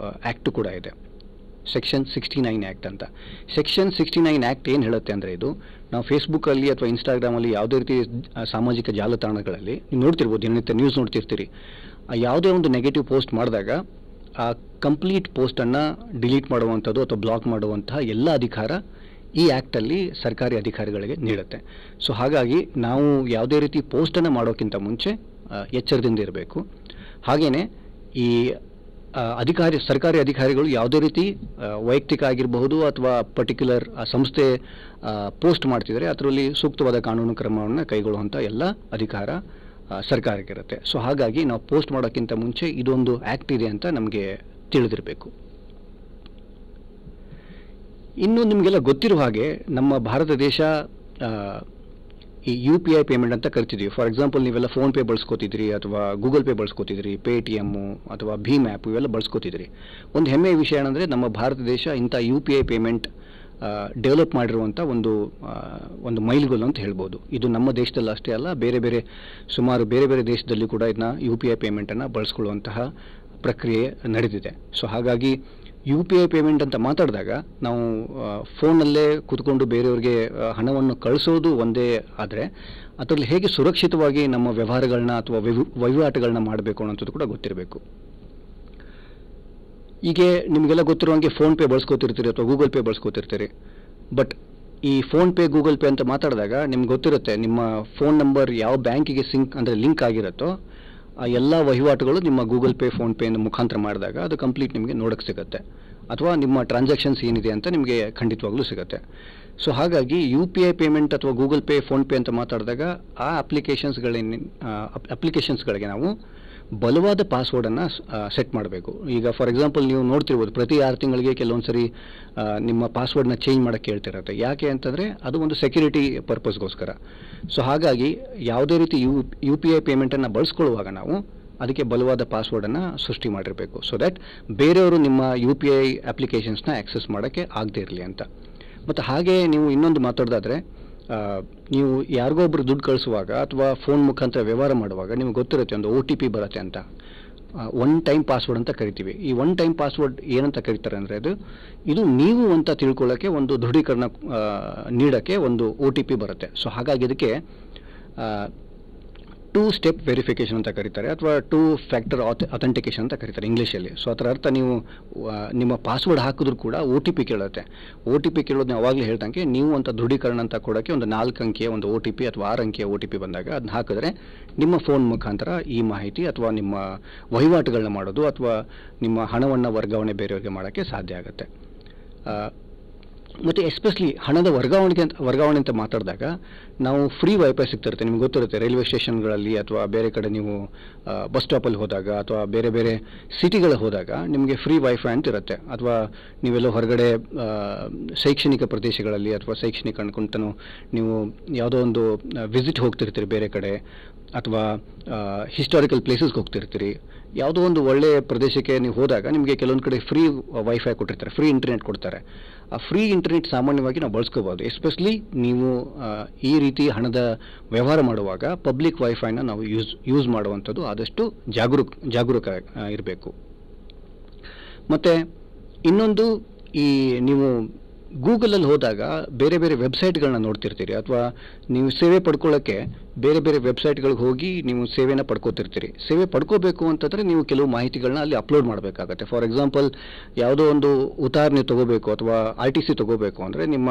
A: ಆ್ಯಕ್ಟು ಕೂಡ ಇದೆ, ಸೆಕ್ಷನ್ 69 ಆ್ಯಕ್ಟ್ ಅಂತ. ಸೆಕ್ಷನ್ 69 ಆ್ಯಕ್ಟ್ ಏನು ಹೇಳುತ್ತೆ ಅಂದರೆ, ಇದು ನಾವು ಫೇಸ್ಬುಕ್ಕಲ್ಲಿ ಅಥವಾ ಇನ್ಸ್ಟಾಗ್ರಾಮಲ್ಲಿ ಯಾವುದೇ ರೀತಿ ಸಾಮಾಜಿಕ ಜಾಲತಾಣಗಳಲ್ಲಿ ನೀವು ನೋಡ್ತಿರ್ಬೋದು, ದಿನನಿತ್ಯ ನ್ಯೂಸ್ ನೋಡ್ತಿರ್ತೀರಿ. ಯಾವುದೇ ಒಂದು ನೆಗೆಟಿವ್ ಪೋಸ್ಟ್ ಮಾಡಿದಾಗ ಆ ಕಂಪ್ಲೀಟ್ ಪೋಸ್ಟನ್ನು ಡಿಲೀಟ್ ಮಾಡುವಂಥದ್ದು ಅಥವಾ ಬ್ಲಾಕ್ ಮಾಡುವಂತಹ ಎಲ್ಲ ಅಧಿಕಾರ ಈ ಆ್ಯಕ್ಟಲ್ಲಿ ಸರ್ಕಾರಿ ಅಧಿಕಾರಿಗಳಿಗೆ ನೀಡುತ್ತೆ. ಸೊ ಹಾಗಾಗಿ ನಾವು ಯಾವುದೇ ರೀತಿ ಪೋಸ್ಟನ್ನು ಮಾಡೋಕ್ಕಿಂತ ಮುಂಚೆ ಎಚ್ಚರದಿಂದ ಇರಬೇಕು. ಹಾಗೆಯೇ ಈ ಸರ್ಕಾರಿ ಅಧಿಕಾರಿಗಳು ಯಾವುದೇ ರೀತಿ ವೈಯಕ್ತಿಕ ಆಗಿರಬಹುದು ಅಥವಾ ಪರ್ಟಿಕ್ಯುಲರ್ ಸಂಸ್ಥೆ ಪೋಸ್ಟ್ ಮಾಡ್ತಿದ್ದಾರೆ ಅದರಲ್ಲಿ ಸೂಕ್ತವಾದ ಕಾನೂನು ಕ್ರಮವನ್ನು ಕೈಗೊಳ್ಳುವಂಥ ಎಲ್ಲ ಅಧಿಕಾರ ಸರ್ಕಾರಕ್ಕಿರುತ್ತೆ. ಸೊ ಹಾಗಾಗಿ ನಾವು ಪೋಸ್ಟ್ ಮಾಡೋಕ್ಕಿಂತ ಮುಂಚೆ ಇದೊಂದು ಆ್ಯಕ್ಟ್ ಇದೆ ಅಂತ ನಮಗೆ ತಿಳಿದಿರಬೇಕು. ಇನ್ನು ನಿಮಗೆಲ್ಲ ಗೊತ್ತಿರುವ ಹಾಗೆ ನಮ್ಮ ಭಾರತ ದೇಶ ಈ UPI ಪೇಮೆಂಟ್ ಅಂತ ಕರಿತಿದ್ದೀವಿ. ಫಾರ್ ಎಕ್ಸಾಂಪಲ್ ನೀವೆಲ್ಲ ಫೋನ್ಪೇ ಬಳಸ್ಕೋತಿದ್ರಿ ಅಥವಾ ಗೂಗಲ್ ಪೇ ಬಳಸ್ಕೋತಿದ್ರಿ, ಪೇಟಿಎಮ್ಮು ಅಥವಾ ಭೀಮ್ ಆ್ಯಪ್ ಇವೆಲ್ಲ ಬಳಸ್ಕೋತಿದ್ರಿ. ಒಂದು ಹೆಮ್ಮೆಯ ವಿಷಯ ಏನಂದರೆ ನಮ್ಮ ಭಾರತ ದೇಶ ಇಂಥ UPI ಪೇಮೆಂಟ್ ಡೆವಲಪ್ ಮಾಡಿರುವಂಥ ಒಂದು ಮೈಲಿಗಲ್ಲು ಅಂತ ಹೇಳ್ಬೋದು. ಇದು ನಮ್ಮ ದೇಶದಲ್ಲಿ ಅಷ್ಟೇ ಅಲ್ಲ, ಸುಮಾರು ಬೇರೆ ಬೇರೆ ದೇಶದಲ್ಲಿ ಕೂಡ ಇದನ್ನ UPI ಪೇಮೆಂಟನ್ನು ಬಳಸ್ಕೊಳ್ಳುವಂತಹ ಪ್ರಕ್ರಿಯೆ ನಡೆದಿದೆ. ಸೊ ಹಾಗಾಗಿ UPI ಪೇಮೆಂಟ್ ಅಂತ ಮಾತಾಡಿದಾಗ ನಾವು ಫೋನಲ್ಲೇ ಕೂತ್ಕೊಂಡು ಬೇರೆಯವ್ರಿಗೆ ಹಣವನ್ನು ಕಳಿಸೋದು ಒಂದೇ ಆದರೆ ಅದರಲ್ಲಿ ಹೇಗೆ ಸುರಕ್ಷಿತವಾಗಿ ನಮ್ಮ ವ್ಯವಹಾರಗಳನ್ನ ಅಥವಾ ವಹಿವಾಟುಗಳನ್ನ ಮಾಡಬೇಕು ಅನ್ನೋಂಥದ್ದು ಕೂಡ ಗೊತ್ತಿರಬೇಕು. ಹೀಗೆ ನಿಮಗೆಲ್ಲ ಗೊತ್ತಿರುವಂಗೆ ಫೋನ್ಪೇ ಬಳಸ್ಕೋತಿರ್ತೀರಿ ಅಥವಾ ಗೂಗಲ್ ಪೇ ಬಳಸ್ಕೋತಿರ್ತೀರಿ. ಬಟ್ ಈ ಫೋನ್ಪೇ ಗೂಗಲ್ ಪೇ ಅಂತ ಮಾತಾಡಿದಾಗ ನಿಮ್ಗೆ ಗೊತ್ತಿರುತ್ತೆ ನಿಮ್ಮ ಫೋನ್ ನಂಬರ್ ಯಾವ ಬ್ಯಾಂಕಿಗೆ ಲಿಂಕ್ ಆಗಿರುತ್ತೋ ಆ ಎಲ್ಲ ವಹಿವಾಟುಗಳು ನಿಮ್ಮ ಗೂಗಲ್ ಪೇ ಫೋನ್ಪೇಯಿಂದ ಮುಖಾಂತರ ಮಾಡಿದಾಗ ಅದು ಕಂಪ್ಲೀಟ್ ನಿಮಗೆ ನೋಡೋಕ್ಕೆ ಸಿಗುತ್ತೆ, ಅಥವಾ ನಿಮ್ಮ ಟ್ರಾನ್ಸಾಕ್ಷನ್ಸ್ ಏನಿದೆ ಅಂತ ನಿಮಗೆ ಖಂಡಿತವಾಗ್ಲೂ ಸಿಗುತ್ತೆ. ಸೊ ಹಾಗಾಗಿ UPI ಪೇಮೆಂಟ್ ಅಥವಾ ಗೂಗಲ್ ಪೇ ಫೋನ್ಪೇ ಅಂತ ಮಾತಾಡಿದಾಗ ಆ ಅಪ್ಲಿಕೇಶನ್ಸ್ಗಳಿಗೆ ನಾವು ಬಲವಾದ ಪಾಸ್ವರ್ಡನ್ನು ಸೆಟ್ ಮಾಡಬೇಕು. ಈಗ ಫಾರ್ ಎಕ್ಸಾಂಪಲ್ ನೀವು ನೋಡ್ತಿರ್ಬೋದು, ಪ್ರತಿ 6 ತಿಂಗಳಿಗೆ ಕೆಲವೊಂದು ಸರಿ ನಿಮ್ಮ ಪಾಸ್ವರ್ಡ್ನ ಚೇಂಜ್ ಮಾಡೋಕ್ಕೆ ಹೇಳ್ತಿರುತ್ತೆ. ಯಾಕೆ ಅಂತಂದರೆ ಅದು ಒಂದು ಸೆಕ್ಯೂರಿಟಿ ಪರ್ಪಸ್ಗೋಸ್ಕರ. ಸೊ ಹಾಗಾಗಿ ಯಾವುದೇ ರೀತಿ UPI ಪೇಮೆಂಟನ್ನು ಬಳಸ್ಕೊಳ್ಳುವಾಗ ನಾವು ಅದಕ್ಕೆ ಬಲವಾದ ಪಾಸ್ವರ್ಡನ್ನು ಸೃಷ್ಟಿ ಮಾಡಿರಬೇಕು, ಸೊ ದ್ಯಾಟ್ ಬೇರೆಯವರು ನಿಮ್ಮ UPI ಅಪ್ಲಿಕೇಶನ್ಸ್ನ ಆಕ್ಸೆಸ್ ಮಾಡೋಕ್ಕೆ ಆಗದೇ ಇರಲಿ ಅಂತ. ಮತ್ತು ಹಾಗೆ ನೀವು ಇನ್ನೊಂದು ಮಾತಾಡೋದಾದರೆ, ನೀವು ಯಾರಿಗೋ ಒಬ್ಬರು ದುಡ್ಡು ಕಳಿಸುವಾಗ ಅಥವಾ ಫೋನ್ ಮುಖಾಂತರ ವ್ಯವಹಾರ ಮಾಡುವಾಗ ನಿಮ್ಗೆ ಗೊತ್ತಿರುತ್ತೆ ಒಂದು OTP ಬರುತ್ತೆ ಅಂತ, ಒನ್ ಟೈಮ್ ಪಾಸ್ವರ್ಡ್ ಅಂತ ಕರಿತೀವಿ. ಈ ಒನ್ ಟೈಮ್ ಪಾಸ್ವರ್ಡ್ ಏನಂತ ಕರೀತಾರೆ ಅಂದರೆ ಇದು ನೀವು ಅಂತ ತಿಳ್ಕೊಳ್ಳೋಕ್ಕೆ ಒಂದು ದೃಢೀಕರಣ ನೀಡೋಕ್ಕೆ ಒಂದು OTP ಬರುತ್ತೆ. ಸೊ ಹಾಗಾಗಿ ಇದಕ್ಕೆ 2 ಸ್ಟೆಪ್ ವೆರಿಫಿಕೇಷನ್ ಅಂತ ಕರೀತಾರೆ, ಅಥವಾ 2 ಫ್ಯಾಕ್ಟರ್ ಅಥೆಂಟಿಕೇಷನ್ ಅಂತ ಕರೀತಾರೆ ಇಂಗ್ಲೀಷಲ್ಲಿ. ಸೊ ಅದರ ಅರ್ಥ ನೀವು ನಿಮ್ಮ ಪಾಸ್ವರ್ಡ್ ಹಾಕಿದ್ರೂ ಕೂಡ OTP ಕೇಳುತ್ತೆ. OTP ಕೇಳೋದು ನೀವು ಅವಾಗಲೇ ಹೇಳ್ದಂಗೆ ನೀವು ಅಂತ ದೃಢೀಕರಣ ಅಂತ ಕೊಡೋಕ್ಕೆ ಒಂದು 4 ಅಂಕೆಯ ಒಂದು OTP ಅಥವಾ 6 ಅಂಕೆಯ OTP ಬಂದಾಗ ಅದನ್ನ ಹಾಕಿದ್ರೆ ನಿಮ್ಮ ಫೋನ್ ಮುಖಾಂತರ ಈ ಮಾಹಿತಿ ಅಥವಾ ನಿಮ್ಮ ವಹಿವಾಟುಗಳನ್ನ ಮಾಡೋದು ಅಥವಾ ನಿಮ್ಮ ಹಣವನ್ನು ವರ್ಗಾವಣೆ ಬೇರೆಯವರಿಗೆ ಮಾಡೋಕ್ಕೆ ಸಾಧ್ಯ ಆಗುತ್ತೆ. ಮತ್ತು ಎಸ್ಪೆಷಲಿ ಹಣದ ವರ್ಗಾವಣೆ ಅಂತ ಮಾತಾಡಿದಾಗ ನಾವು ಫ್ರೀ ವೈಫೈ ಸಿಗ್ತಿರುತ್ತೆ. ನಿಮ್ಗೆ ಗೊತ್ತಿರುತ್ತೆ, ರೈಲ್ವೆ ಸ್ಟೇಷನ್ಗಳಲ್ಲಿ ಅಥವಾ ಬೇರೆ ಕಡೆ ನೀವು ಬಸ್ ಸ್ಟಾಪಲ್ಲಿ ಹೋದಾಗ ಅಥವಾ ಬೇರೆ ಬೇರೆ ಸಿಟಿಗಳಿಗೆ ಹೋದಾಗ ನಿಮಗೆ ಫ್ರೀ ವೈಫೈ ಅಂತ ಇರುತ್ತೆ. ಅಥವಾ ನೀವೆಲ್ಲೋ ಹೊರಗಡೆ ಶೈಕ್ಷಣಿಕ ಪ್ರದೇಶಗಳಲ್ಲಿ ಅಥವಾ ಶೈಕ್ಷಣಿಕ ಅನ್ಕೊಂತನೂ ನೀವು ಯಾವುದೋ ಒಂದು ವಿಸಿಟ್ ಹೋಗ್ತಿರ್ತೀರಿ ಬೇರೆ ಕಡೆ, ಅಥವಾ ಹಿಸ್ಟಾರಿಕಲ್ ಪ್ಲೇಸಸ್ಗೆ ಹೋಗ್ತಿರ್ತೀರಿ, ಯಾವುದೋ ಒಂದು ಒಳ್ಳೆಯ ಪ್ರದೇಶಕ್ಕೆ ನೀವು ಹೋದಾಗ ನಿಮಗೆ ಕೆಲವೊಂದು ಕಡೆ ಫ್ರೀ ವೈಫೈ ಕೊಟ್ಟಿರ್ತಾರೆ, ಫ್ರೀ ಇಂಟರ್ನೆಟ್ ಕೊಡ್ತಾರೆ. ಆ ಫ್ರೀ ಇಂಟರ್ನೆಟ್ ಸಾಮಾನ್ಯವಾಗಿ ನಾವು ಬಳಸ್ಕೋಬೋದು. ಎಸ್ಪೆಷಲಿ ನೀವು ಈ ರೀತಿ ಹಣದ ವ್ಯವಹಾರ ಮಾಡುವಾಗ ಪಬ್ಲಿಕ್ ವೈಫೈನ ನಾವು ಯೂಸ್ ಮಾಡುವಂಥದ್ದು ಆದಷ್ಟು ಜಾಗರೂಕ ಇರಬೇಕು. ಮತ್ತು ಇನ್ನೊಂದು, ಈ ನೀವು ಗೂಗಲಲ್ಲಿ ಹೋದಾಗ ಬೇರೆ ಬೇರೆ ವೆಬ್ಸೈಟ್ಗಳನ್ನ ನೋಡ್ತಿರ್ತೀರಿ, ಅಥವಾ ನೀವು ಸೇವೆ ಪಡ್ಕೊಳ್ಳೋಕ್ಕೆ ಬೇರೆ ಬೇರೆ ವೆಬ್ಸೈಟ್ಗಳಿಗೆ ಹೋಗಿ ನೀವು ಸೇವೆನ ಪಡ್ಕೋತಿರ್ತೀರಿ. ಸೇವೆ ಪಡ್ಕೋಬೇಕು ಅಂತಂದರೆ ನೀವು ಕೆಲವು ಮಾಹಿತಿಗಳನ್ನ ಅಲ್ಲಿ ಅಪ್ಲೋಡ್ ಮಾಡಬೇಕಾಗತ್ತೆ. ಫಾರ್ ಎಕ್ಸಾಂಪಲ್ ಯಾವುದೋ ಒಂದು ಉದಾಹರಣೆ ತೊಗೋಬೇಕು ಅಥವಾ RTC ತೊಗೋಬೇಕು ಅಂದರೆ ನಿಮ್ಮ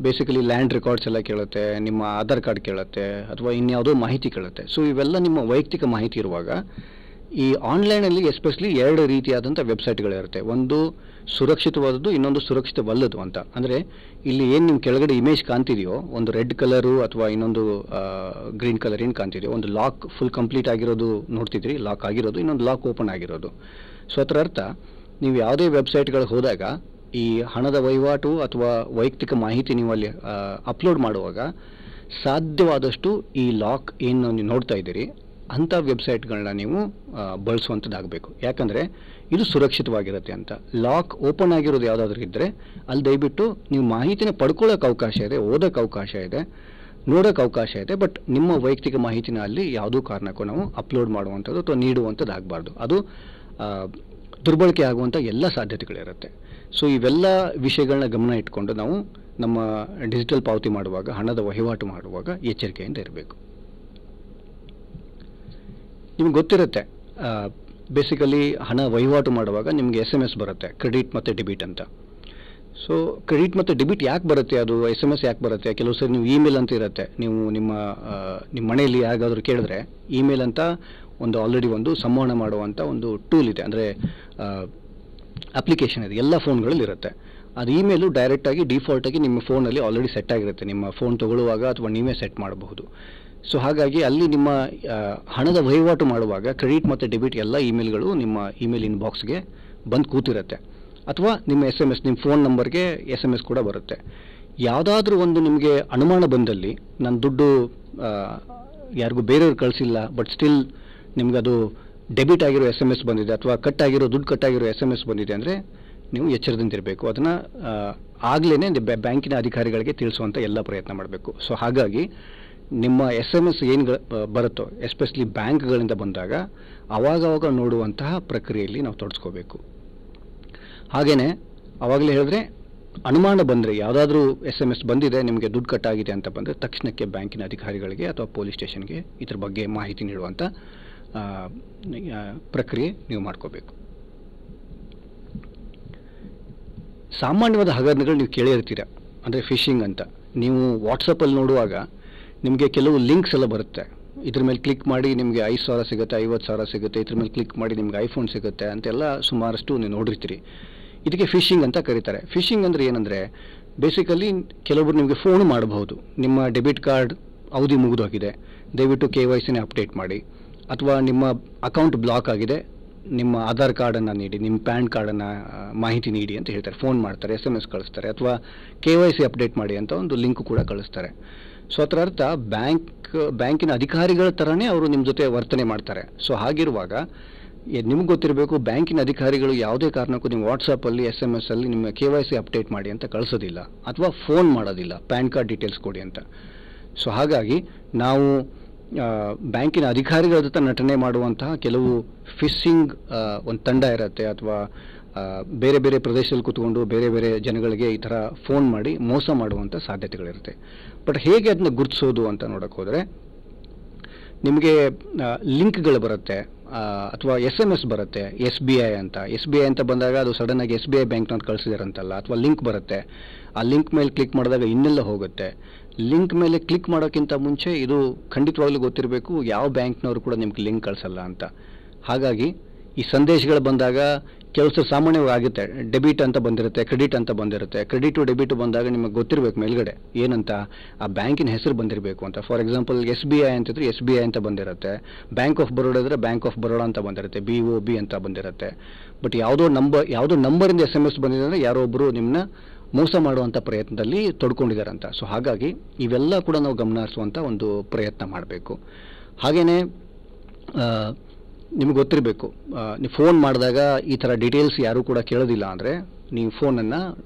A: ಬೇಸಿಕಲಿ ಲ್ಯಾಂಡ್ ರೆಕಾರ್ಡ್ಸ್ ಎಲ್ಲ ಕೇಳುತ್ತೆ, ನಿಮ್ಮ ಆಧಾರ್ ಕಾರ್ಡ್ ಕೇಳುತ್ತೆ, ಅಥವಾ ಇನ್ಯಾವುದೋ ಮಾಹಿತಿ ಕೇಳುತ್ತೆ. ಸೊ ಇವೆಲ್ಲ ನಿಮ್ಮ ವೈಯಕ್ತಿಕ ಮಾಹಿತಿ ಇರುವಾಗ ಈ ಆನ್ಲೈನಲ್ಲಿ ಎಸ್ಪೆಷಲಿ 2 ರೀತಿಯಾದಂಥ ವೆಬ್ಸೈಟ್ಗಳಿರುತ್ತೆ. ಒಂದು ಸುರಕ್ಷಿತವಾದದ್ದು, ಇನ್ನೊಂದು ಸುರಕ್ಷಿತವಲ್ಲದು ಅಂತ. ಅಂದರೆ ಇಲ್ಲಿ ಏನು ನಿಮ್ಮ ಕೆಳಗಡೆ ಇಮೇಜ್ ಕಾಣ್ತಿದೆಯೋ, ಒಂದು ರೆಡ್ ಕಲರು ಅಥವಾ ಇನ್ನೊಂದು ಗ್ರೀನ್ ಕಲರ್ ಏನು ಕಾಣ್ತಿದೆಯೋ, ಒಂದು ಲಾಕ್ ಫುಲ್ ಕಂಪ್ಲೀಟ್ ಆಗಿರೋದು ನೋಡ್ತಿದ್ರಿ, ಲಾಕ್ ಆಗಿರೋದು, ಇನ್ನೊಂದು ಲಾಕ್ ಓಪನ್ ಆಗಿರೋದು. ಸೊ ಅದರ ಅರ್ಥ ನೀವು ಯಾವುದೇ ವೆಬ್ಸೈಟ್ಗಳಿಗೆ ಹೋದಾಗ ಈ ಹಣದ ವಹಿವಾಟು ಅಥವಾ ವೈಯಕ್ತಿಕ ಮಾಹಿತಿ ನೀವು ಅಲ್ಲಿ ಅಪ್ಲೋಡ್ ಮಾಡುವಾಗ ಸಾಧ್ಯವಾದಷ್ಟು ಈ ಲಾಕ್ ಏನು ನೀವು ನೋಡ್ತಾ ಇದ್ದೀರಿ ಅಂಥ ವೆಬ್ಸೈಟ್ಗಳನ್ನ ನೀವು ಬಳಸುವಂಥದ್ದಾಗಬೇಕು. ಯಾಕಂದರೆ ಇದು ಸುರಕ್ಷಿತವಾಗಿರುತ್ತೆ ಅಂತ. ಲಾಕ್ ಓಪನ್ ಆಗಿರೋದು ಯಾವುದಾದ್ರೂ ಇದ್ದರೆ ಅಲ್ಲಿ ದಯವಿಟ್ಟು ನೀವು ಮಾಹಿತಿನ ಪಡ್ಕೊಳ್ಳೋಕೆ ಅವಕಾಶ ಇದೆ, ಓದೋಕ್ಕೆ ಅವಕಾಶ ಇದೆ, ನೋಡೋಕ್ಕೆ ಅವಕಾಶ ಇದೆ. ಬಟ್ ನಿಮ್ಮ ವೈಯಕ್ತಿಕ ಮಾಹಿತಿನ ಅಲ್ಲಿ ಯಾವುದೂ ಕಾರಣಕ್ಕೂ ನಾವು ಅಪ್ಲೋಡ್ ಮಾಡುವಂಥದ್ದು ಅಥವಾ ನೀಡುವಂಥದ್ದು ಆಗಬಾರ್ದು. ಅದು ದುರ್ಬಳಕೆ ಆಗುವಂಥ ಎಲ್ಲ ಸಾಧ್ಯತೆಗಳಿರುತ್ತೆ. ಸೊ ಇವೆಲ್ಲ ವಿಷಯಗಳನ್ನ ಗಮನ ಇಟ್ಕೊಂಡು ನಾವು ನಮ್ಮ ಡಿಜಿಟಲ್ ಪಾವತಿ ಮಾಡುವಾಗ, ಹಣದ ವಹಿವಾಟು ಮಾಡುವಾಗ ಎಚ್ಚರಿಕೆಯಿಂದ ಇರಬೇಕು. ನಿಮ್ಗೆ ಗೊತ್ತಿರುತ್ತೆ, ಬೇಸಿಕಲಿ ಹಣ ವಹಿವಾಟು ಮಾಡುವಾಗ ನಿಮಗೆ SMS ಬರುತ್ತೆ, ಕ್ರೆಡಿಟ್ ಮತ್ತು ಡೆಬಿಟ್ ಅಂತ. ಸೊ ಕ್ರೆಡಿಟ್ ಮತ್ತು ಡೆಬಿಟ್ ಯಾಕೆ ಬರುತ್ತೆ, ಅದು SMS ಯಾಕೆ ಬರುತ್ತೆ? ಕೆಲವು ಸರಿ ನೀವು ಇಮೇಲ್ ಅಂತ ಇರುತ್ತೆ, ನೀವು ನಿಮ್ಮ ಮನೆಯಲ್ಲಿ ಯಾರಿಗಾದ್ರೂ ಕೇಳಿದ್ರೆ ಇಮೇಲ್ ಅಂತ ಒಂದು ಆಲ್ರೆಡಿ ಒಂದು ಸಂವಹನ ಮಾಡುವಂಥ ಒಂದು ಟೂಲ್ ಇದೆ, ಅಂದರೆ ಅಪ್ಲಿಕೇಶನ್ ಇದೆ, ಎಲ್ಲ ಫೋನ್ಗಳಲ್ಲಿ ಇರುತ್ತೆ. ಅದು ಇಮೇಲು ಡೈರೆಕ್ಟಾಗಿ ಡಿಫಾಲ್ಟಾಗಿ ನಿಮ್ಮ ಫೋನಲ್ಲಿ ಆಲ್ರೆಡಿ ಸೆಟ್ ಆಗಿರುತ್ತೆ. ನಿಮ್ಮ ಫೋನ್ ತೊಗೊಳ್ಳುವಾಗ ಅಥವಾ ನೀವೇ ಸೆಟ್ ಮಾಡಬಹುದು. ಸೊ ಹಾಗಾಗಿ ಅಲ್ಲಿ ನಿಮ್ಮ ಹಣದ ವಹಿವಾಟು ಮಾಡುವಾಗ ಕ್ರೆಡಿಟ್ ಮತ್ತು ಡೆಬಿಟ್ ಎಲ್ಲ ಇಮೇಲ್ಗಳು ನಿಮ್ಮ ಇಮೇಲ್ ಇನ್ಬಾಕ್ಸ್ಗೆ ಬಂದು ಕೂತಿರುತ್ತೆ. ಅಥವಾ ನಿಮ್ಮ SMS, ನಿಮ್ಮ ಫೋನ್ ನಂಬರ್ಗೆ SMS ಕೂಡ ಬರುತ್ತೆ. ಯಾವುದಾದ್ರೂ ಒಂದು ನಿಮಗೆ ಅನುಮಾನ ಬಂದಲ್ಲಿ ನನ್ನ ದುಡ್ಡು ಯಾರಿಗೂ ಬೇರೆಯವ್ರು ಕಳಿಸಿಲ್ಲ, ಬಟ್ ಸ್ಟಿಲ್ ನಿಮಗದು ಡೆಬಿಟ್ ಆಗಿರೋ SMS ಬಂದಿದೆ ಅಥವಾ ದುಡ್ಡು ಕಟ್ಟಾಗಿರೋ SMS ಬಂದಿದೆ ಅಂದರೆ ನೀವು ಎಚ್ಚರದಿಂದಿರಬೇಕು. ಅದನ್ನು ಆಗಲೇ ಬ್ಯಾಂಕಿನ ಅಧಿಕಾರಿಗಳಿಗೆ ತಿಳಿಸುವಂಥ ಎಲ್ಲ ಪ್ರಯತ್ನ ಮಾಡಬೇಕು. ಸೊ ಹಾಗಾಗಿ ನಿಮ್ಮ SMS ಏನು ಬರುತ್ತೋ ಎಸ್ಪೆಷಲಿ ಬ್ಯಾಂಕ್ಗಳಿಂದ ಬಂದಾಗ ಅವಾಗವಾಗ ನೋಡುವಂತಹ ಪ್ರಕ್ರಿಯೆಯಲ್ಲಿ ನಾವು ತೊಡಸ್ಕೋಬೇಕು. ಹಾಗೆಯೇ ಆವಾಗಲೇ ಹೇಳಿದ್ರೆ ಅನುಮಾನ ಬಂದರೆ ಯಾವುದಾದ್ರೂ SMS ಬಂದಿದೆ ನಿಮಗೆ ದುಡ್ಡು ಕಟ್ಟಾಗಿದೆ ಅಂತ ಬಂದರೆ ತಕ್ಷಣಕ್ಕೆ ಬ್ಯಾಂಕಿನ ಅಧಿಕಾರಿಗಳಿಗೆ ಅಥವಾ ಪೊಲೀಸ್ ಸ್ಟೇಷನ್ಗೆ ಇದ್ರ ಬಗ್ಗೆ ಮಾಹಿತಿ ನೀಡುವಂಥ ಪ್ರಕ್ರಿಯೆ ನೀವು ಮಾಡ್ಕೋಬೇಕು. ಸಾಮಾನ್ಯವಾದ ಹಗರಣಗಳು ನೀವು ಕೇಳಿರ್ತೀರ, ಅಂದರೆ ಫಿಶಿಂಗ್ ಅಂತ. ನೀವು ವಾಟ್ಸಪ್ಪಲ್ಲಿ ನೋಡುವಾಗ ನಿಮಗೆ ಕೆಲವು ಲಿಂಕ್ಸ್ ಎಲ್ಲ ಬರುತ್ತೆ. ಇದ್ರ ಮೇಲೆ ಕ್ಲಿಕ್ ಮಾಡಿ ನಿಮಗೆ 5,000 ಸಿಗುತ್ತೆ, 50,000 ಸಿಗುತ್ತೆ, ಇದ್ರ ಮೇಲೆ ಕ್ಲಿಕ್ ಮಾಡಿ ನಿಮ್ಗೆ ಐಫೋನ್ ಸಿಗುತ್ತೆ ಅಂತೆಲ್ಲ ಸುಮಾರಷ್ಟು ನೀವು ನೋಡಿರ್ತೀರಿ. ಇದಕ್ಕೆ ಫಿಶಿಂಗ್ ಅಂತ ಕರೀತಾರೆ. ಫಿಶಿಂಗ್ ಅಂದರೆ ಏನಂದರೆ ಬೇಸಿಕಲಿ ಕೆಲವೊಬ್ರು ನಿಮಗೆ ಫೋನ್ ಮಾಡಬಹುದು, ನಿಮ್ಮ ಡೆಬಿಟ್ ಕಾರ್ಡ್ ಅವಧಿ ಮುಗಿದೋಗಿದೆ, ದಯವಿಟ್ಟು KYCನೇ ಅಪ್ಡೇಟ್ ಮಾಡಿ, ಅಥವಾ ನಿಮ್ಮ ಅಕೌಂಟ್ ಬ್ಲಾಕ್ ಆಗಿದೆ, ನಿಮ್ಮ ಆಧಾರ್ ಕಾರ್ಡನ್ನು ನೀಡಿ, ನಿಮ್ಮ ಪ್ಯಾನ್ ಕಾರ್ಡನ್ನು ಮಾಹಿತಿ ನೀಡಿ ಅಂತ ಹೇಳ್ತಾರೆ. ಫೋನ್ ಮಾಡ್ತಾರೆ, SMS ಕಳಿಸ್ತಾರೆ, ಅಥವಾ KYC ಅಪ್ಡೇಟ್ ಮಾಡಿ ಅಂತ ಒಂದು ಲಿಂಕ್ ಕೂಡ ಕಳಿಸ್ತಾರೆ. ಸೊ ಅದರ ಅರ್ಥ ಬ್ಯಾಂಕಿನ ಅಧಿಕಾರಿಗಳ ಥರನೇ ಅವರು ನಿಮ್ಮ ಜೊತೆ ವರ್ತನೆ ಮಾಡ್ತಾರೆ. ಸೊ ಹಾಗಿರುವಾಗ ನಿಮ್ಗೆ ಗೊತ್ತಿರಬೇಕು, ಬ್ಯಾಂಕಿನ ಅಧಿಕಾರಿಗಳು ಯಾವುದೇ ಕಾರಣಕ್ಕೂ ನಿಮ್ಮ ವಾಟ್ಸಪ್ಪಲ್ಲಿ SMS ಅಲ್ಲಿ ನಿಮ್ಮ KYC ಅಪ್ಡೇಟ್ ಮಾಡಿ ಅಂತ ಕಳಿಸೋದಿಲ್ಲ, ಅಥವಾ ಫೋನ್ ಮಾಡೋದಿಲ್ಲ ಪ್ಯಾನ್ ಕಾರ್ಡ್ ಡೀಟೇಲ್ಸ್ ಕೊಡಿ ಅಂತ. ಸೊ ಹಾಗಾಗಿ ನಾವು ಬ್ಯಾಂಕಿನ ಅಧಿಕಾರಿಗಳ ಜೊತೆ ನಟನೆ ಮಾಡುವಂತಹ ಕೆಲವು ಫಿಶಿಂಗ್ ಒಂದು ತಂಡ ಇರುತ್ತೆ, ಅಥವಾ ಬೇರೆ ಬೇರೆ ಪ್ರದೇಶದಲ್ಲಿ ಕೂತ್ಕೊಂಡು ಬೇರೆ ಬೇರೆ ಜನಗಳಿಗೆ ಈ ಥರ ಫೋನ್ ಮಾಡಿ ಮೋಸ ಮಾಡುವಂಥ ಸಾಧ್ಯತೆಗಳಿರುತ್ತೆ. ಬಟ್ ಹೇಗೆ ಅದನ್ನ ಗುರುತಿಸೋದು ಅಂತ ನೋಡೋಕೆ ಹೋದರೆ ನಿಮಗೆ ಲಿಂಕ್ಗಳು ಬರುತ್ತೆ, ಅಥವಾ SMS ಬರುತ್ತೆ, SBI ಅಂತ ಬಂದಾಗ ಅದು ಸಡನ್ನಾಗಿ SBI ಬ್ಯಾಂಕ್ನವ್ರು ಕಳಿಸಿದಾರಂತಲ್ಲ, ಅಥವಾ ಲಿಂಕ್ ಬರುತ್ತೆ, ಆ ಲಿಂಕ್ ಮೇಲೆ ಕ್ಲಿಕ್ ಮಾಡಿದಾಗ ಇನ್ನೆಲ್ಲ ಹೋಗುತ್ತೆ. ಲಿಂಕ್ ಮೇಲೆ ಕ್ಲಿಕ್ ಮಾಡೋಕ್ಕಿಂತ ಮುಂಚೆ ಇದು ಖಂಡಿತವಾಗ್ಲೂ ಗೊತ್ತಿರಬೇಕು, ಯಾವ ಬ್ಯಾಂಕ್ನವರು ಕೂಡ ನಿಮ್ಗೆ ಲಿಂಕ್ ಕಳಿಸಲ್ಲ ಅಂತ. ಹಾಗಾಗಿ ಈ ಸಂದೇಶಗಳು ಬಂದಾಗ ಕೆಲಸ ಸಾಮಾನ್ಯವಾಗಿ ಆಗುತ್ತೆ. ಡೆಬಿಟ್ ಅಂತ ಬಂದಿರುತ್ತೆ, ಕ್ರೆಡಿಟ್ ಅಂತ ಬಂದಿರುತ್ತೆ. ಕ್ರೆಡಿಟು ಡೆಬಿಟು ಬಂದಾಗ ನಿಮಗೆ ಗೊತ್ತಿರಬೇಕು ಮೇಲ್ಗಡೆ ಏನಂತ, ಆ ಬ್ಯಾಂಕಿನ ಹೆಸರು ಬಂದಿರಬೇಕು ಅಂತ. ಫಾರ್ ಎಕ್ಸಾಂಪಲ್ SBI ಅಂತಿದ್ರೆ SBI ಅಂತ ಬಂದಿರುತ್ತೆ, ಬ್ಯಾಂಕ್ ಆಫ್ ಬರೋಡಾ ಇದ್ರೆ ಬ್ಯಾಂಕ್ ಆಫ್ ಬರೋಡಾ ಅಂತ ಬಂದಿರುತ್ತೆ, BOB ಅಂತ ಬಂದಿರುತ್ತೆ. ಬಟ್ ಯಾವುದೋ ನಂಬರಿಂದ SMS ಬಂದಿದೆ ಅಂದರೆ ಯಾರೋ ಒಬ್ಬರು ನಿಮ್ಮನ್ನ ಮೋಸ ಮಾಡುವಂಥ ಪ್ರಯತ್ನದಲ್ಲಿ ತೊಡ್ಕೊಂಡಿದ್ದಾರಂತ. ಸೊ ಹಾಗಾಗಿ ಇವೆಲ್ಲ ಕೂಡ ನಾವು ಗಮನ ಹರಿಸುವಂಥ ಒಂದು ಪ್ರಯತ್ನ ಮಾಡಬೇಕು. ಹಾಗೆಯೇ ನಿಮಗೆ ಗೊತ್ತಿರಬೇಕು, ನೀವು ಫೋನ್ ಮಾಡಿದಾಗ ಈ ಥರ ಡೀಟೇಲ್ಸ್ ಯಾರೂ ಕೂಡ ಕೇಳೋದಿಲ್ಲ ಅಂದರೆ ನೀವು ಫೋನನ್ನು